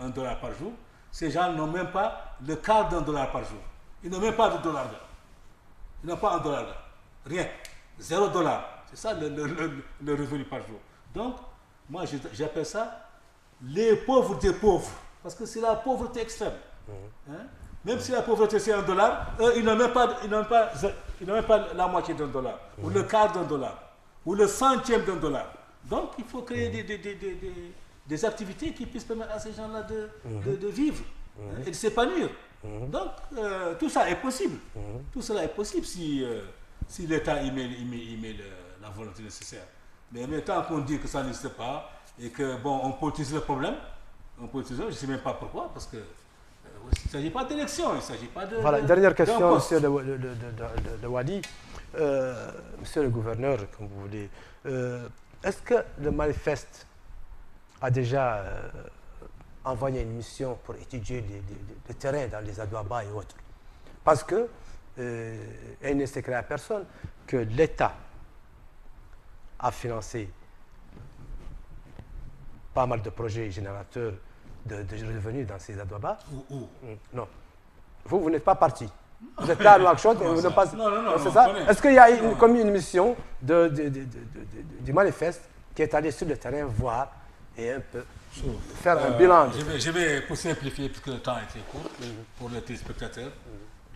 $1 par jour, ces gens n'ont même pas le quart $1 par jour. Ils n'ont même pas de $. Ils n'ont pas $1. Rien. $0. C'est ça le revenu par jour. Donc, moi, j'appelle ça les pauvres des pauvres. Parce que c'est la pauvreté extrême. Même si la pauvreté c'est $1, eux, ils n'ont même pas la moitié $1, ou le quart $1, ou le centième $1. Donc, il faut créer des activités qui puissent permettre à ces gens-là de vivre et de s'épanouir. Donc, tout ça est possible. Tout cela est possible si l'État y met la volonté nécessaire. Mais tant qu'on dit que ça n'existe pas et que, bon, on politise le problème, je ne sais même pas pourquoi, parce que il ne s'agit pas d'élection, il ne s'agit pas de... Voilà, une dernière question, monsieur de Wadi. Monsieur le gouverneur, comme vous voulez, est-ce que le manifeste a déjà envoyé une mission pour étudier les terrains dans les Adouaba et autres? Parce que il ne secret à personne que l'État a financé pas mal de projets générateurs de revenus dans ces Adouaba. Non. Vous n'êtes pas parti. Vous êtes là à Nouakchott et vous ne passez. Non, c'est ça? Est-ce qu'il y a comme une mission du manifeste qui est allé sur le terrain voir et un peu faire un bilan? Je vais, pour simplifier, puisque le temps est court, pour les téléspectateurs,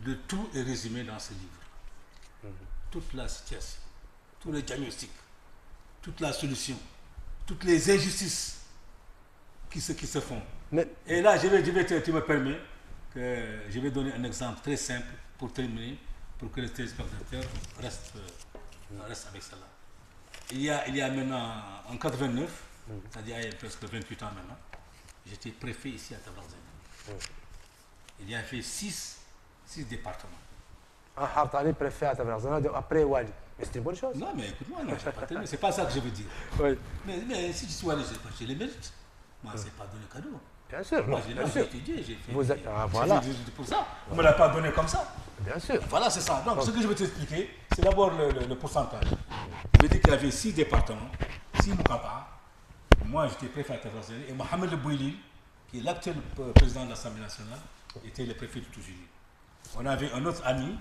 le tout est résumé dans ce livre. Toute la situation, tout le diagnostic, toute la solution, toutes les injustices qui se font. Mais, Et là, tu me permets, que je vais donner un exemple très simple pour terminer, pour que les téléspectateurs restent avec cela. Il y a maintenant, en 89, c'est-à-dire il y a presque 28 ans maintenant, j'étais préfet ici à Tabarzani. Il y a fait 6 départements. un Hartani préfet à Tabarzani après Wali. Mais c'est une bonne chose. Non, mais écoute-moi, non, j'ai pas terminé. C'est pas ça que je veux dire. Oui. Mais si je suis allé, je les mérite. Moi, c'est pas donné cadeau. Bien sûr, Moi, bien j'ai sûr. étudié, j'ai fait. Vous êtes, voilà. Pour ça. On ne me l'a pas donné comme ça. Bien sûr. Voilà, c'est ça. Donc, ce que je veux t'expliquer, c'est d'abord le pourcentage. Je veux dire qu'il y avait 6 départements, 6 Moukapa. Moi, j'étais préfet à Tabarzani. Et Mohamed Le Bouilil, qui est l'actuel président de l'Assemblée nationale, était le préfet de Toujini. On avait un autre ami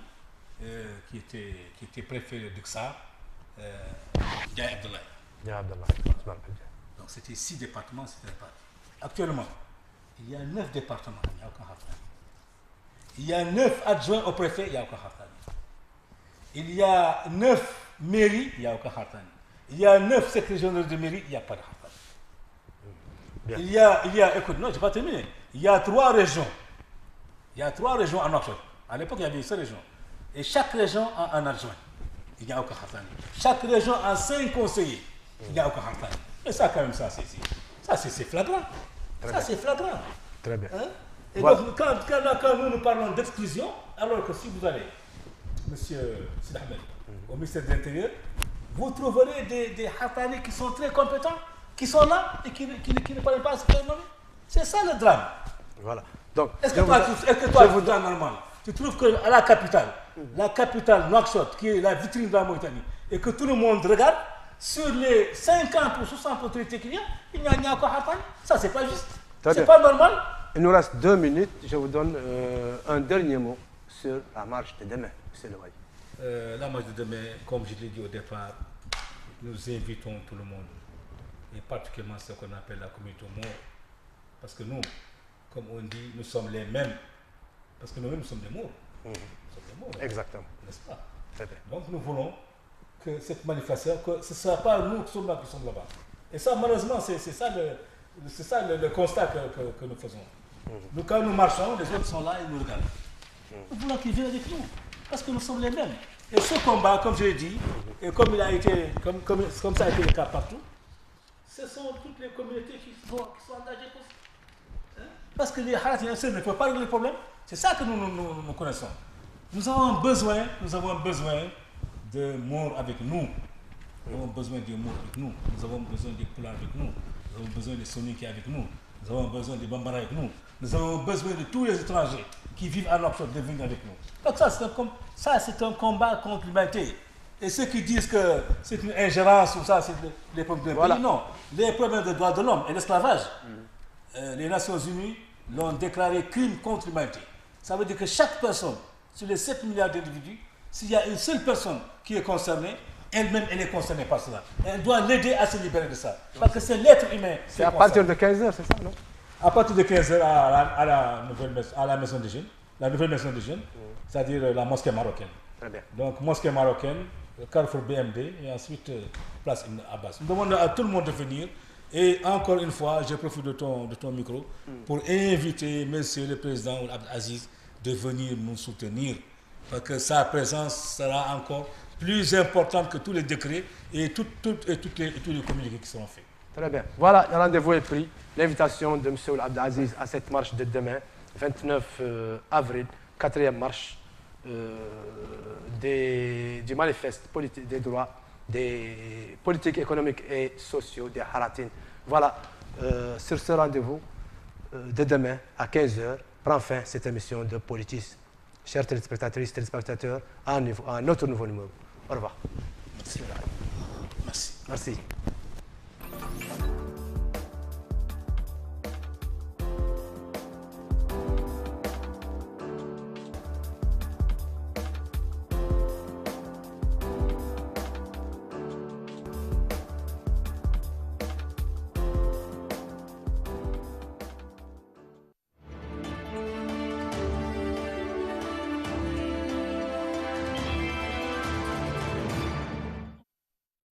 qui était préfet de Duxar, Diaye Abdoulaye. Bien, Abdallah. Donc, c'était 6 départements, c'était réparti. Actuellement, il y a 9 départements, il n'y a aucun Hartani. Il y a 9 adjoints au préfet, il n'y a aucun Hartani. Il y a 9 mairies, il n'y a aucun Hartani. Il y a 9 secrétaires généraux de mairie, il n'y a pas de Hartani. Bien. Il y a, écoute, non, je n'ai pas terminé. Il y a 3 régions. Il y a 3 régions en Occident. À l'époque, il y avait une seule région. Et chaque région a un adjoint. Il n'y a aucun Hartani. Chaque région a 5 conseillers. Il n'y a aucun Hartani. Mais ça, quand même, c'est flagrant. Ça, c'est flagrant. Très bien. Hein? Et Voilà. donc, quand nous parlons d'exclusion, alors que si vous allez, monsieur Sid Ahmed, au ministère de l'Intérieur, vous trouverez des Hartani qui sont très compétents, qui sont là et qui ne parlent pas à se faire nommer. C'est ça le drame. Voilà. Donc, Est-ce que toi, vous drame normal, tu trouves qu'à la capitale Nouakchott, qui est la vitrine de la Mauritanie, et que tout le monde regarde, sur les 50 ou 60 autorités qu'il y a, il n'y a qu'un Hartani. Ça, c'est pas juste. C'est pas normal. il nous reste 2 minutes. Je vous donne un dernier mot sur la marche de demain, M. Louaï. La marche de demain, comme je l'ai dit au départ, nous invitons tout le monde, et particulièrement ce qu'on appelle la communauté Maure, parce que nous, comme on dit, nous sommes les mêmes, parce que nous-mêmes nous sommes des Maures. Nous sommes des Maures, Exactement. n'est-ce pas? Très bien. Donc nous voulons que cette manifestation, que ce ne soit pas nous qui sommes là-bas. Et ça, malheureusement, c'est ça le constat que nous faisons. Nous, quand nous marchons, les autres sont là et nous regardent. Nous voulons qu'ils viennent avec nous, parce que nous sommes les mêmes. Et ce combat, comme je l'ai dit, et comme ça a été le cas partout, ce sont toutes les communautés qui sont engagées pour ça. Hein? Parce que les Haratiniens ne peuvent pas régler le problème. C'est ça que nous connaissons. Nous avons besoin de Maure avec nous. Nous avons besoin des Maure avec nous. Nous avons besoin des Poulars avec nous. Nous avons besoin des Soninké avec nous. Nous avons besoin des Bambara avec nous. Nous avons besoin de tous les étrangers qui vivent à Nouakchott de venir avec nous. Donc ça, c'est un combat contre l'humanité. Et ceux qui disent que c'est une ingérence ou ça, c'est les problèmes d'un pays, non. Les problèmes des droits de l'homme et l'esclavage, les Nations Unies l'ont déclaré crime contre l'humanité. Ça veut dire que chaque personne, sur les 7 milliards d'individus, s'il y a une seule personne qui est concernée, elle-même, elle est concernée par cela. Elle doit l'aider à se libérer de ça. Parce que c'est l'être humain. C'est à partir de 15h, c'est ça, non? À partir de 15h à la maison des jeunes, la nouvelle maison des jeunes, c'est-à-dire la mosquée marocaine. Très bien. Donc, mosquée marocaine, Carrefour BMD, et ensuite place Ibn Abbas. Nous demandons à tout le monde de venir. Et encore une fois, je profite de ton micro pour inviter M. le Président Abdel Aziz de venir nous soutenir. Parce que sa présence sera encore plus importante que tous les décrets et tous les communiqués qui seront faits. Très bien. Voilà, le rendez-vous est pris. L'invitation de M. Abdel Aziz à cette marche de demain, 29 avril, 4e marche du manifeste des droits, des politiques économiques et sociaux des Haratines. Voilà, sur ce rendez-vous de demain à 15h, prend fin cette émission de Politis. Chers téléspectatrices, téléspectateurs, à un autre nouveau numéro. Au revoir. Merci. Merci.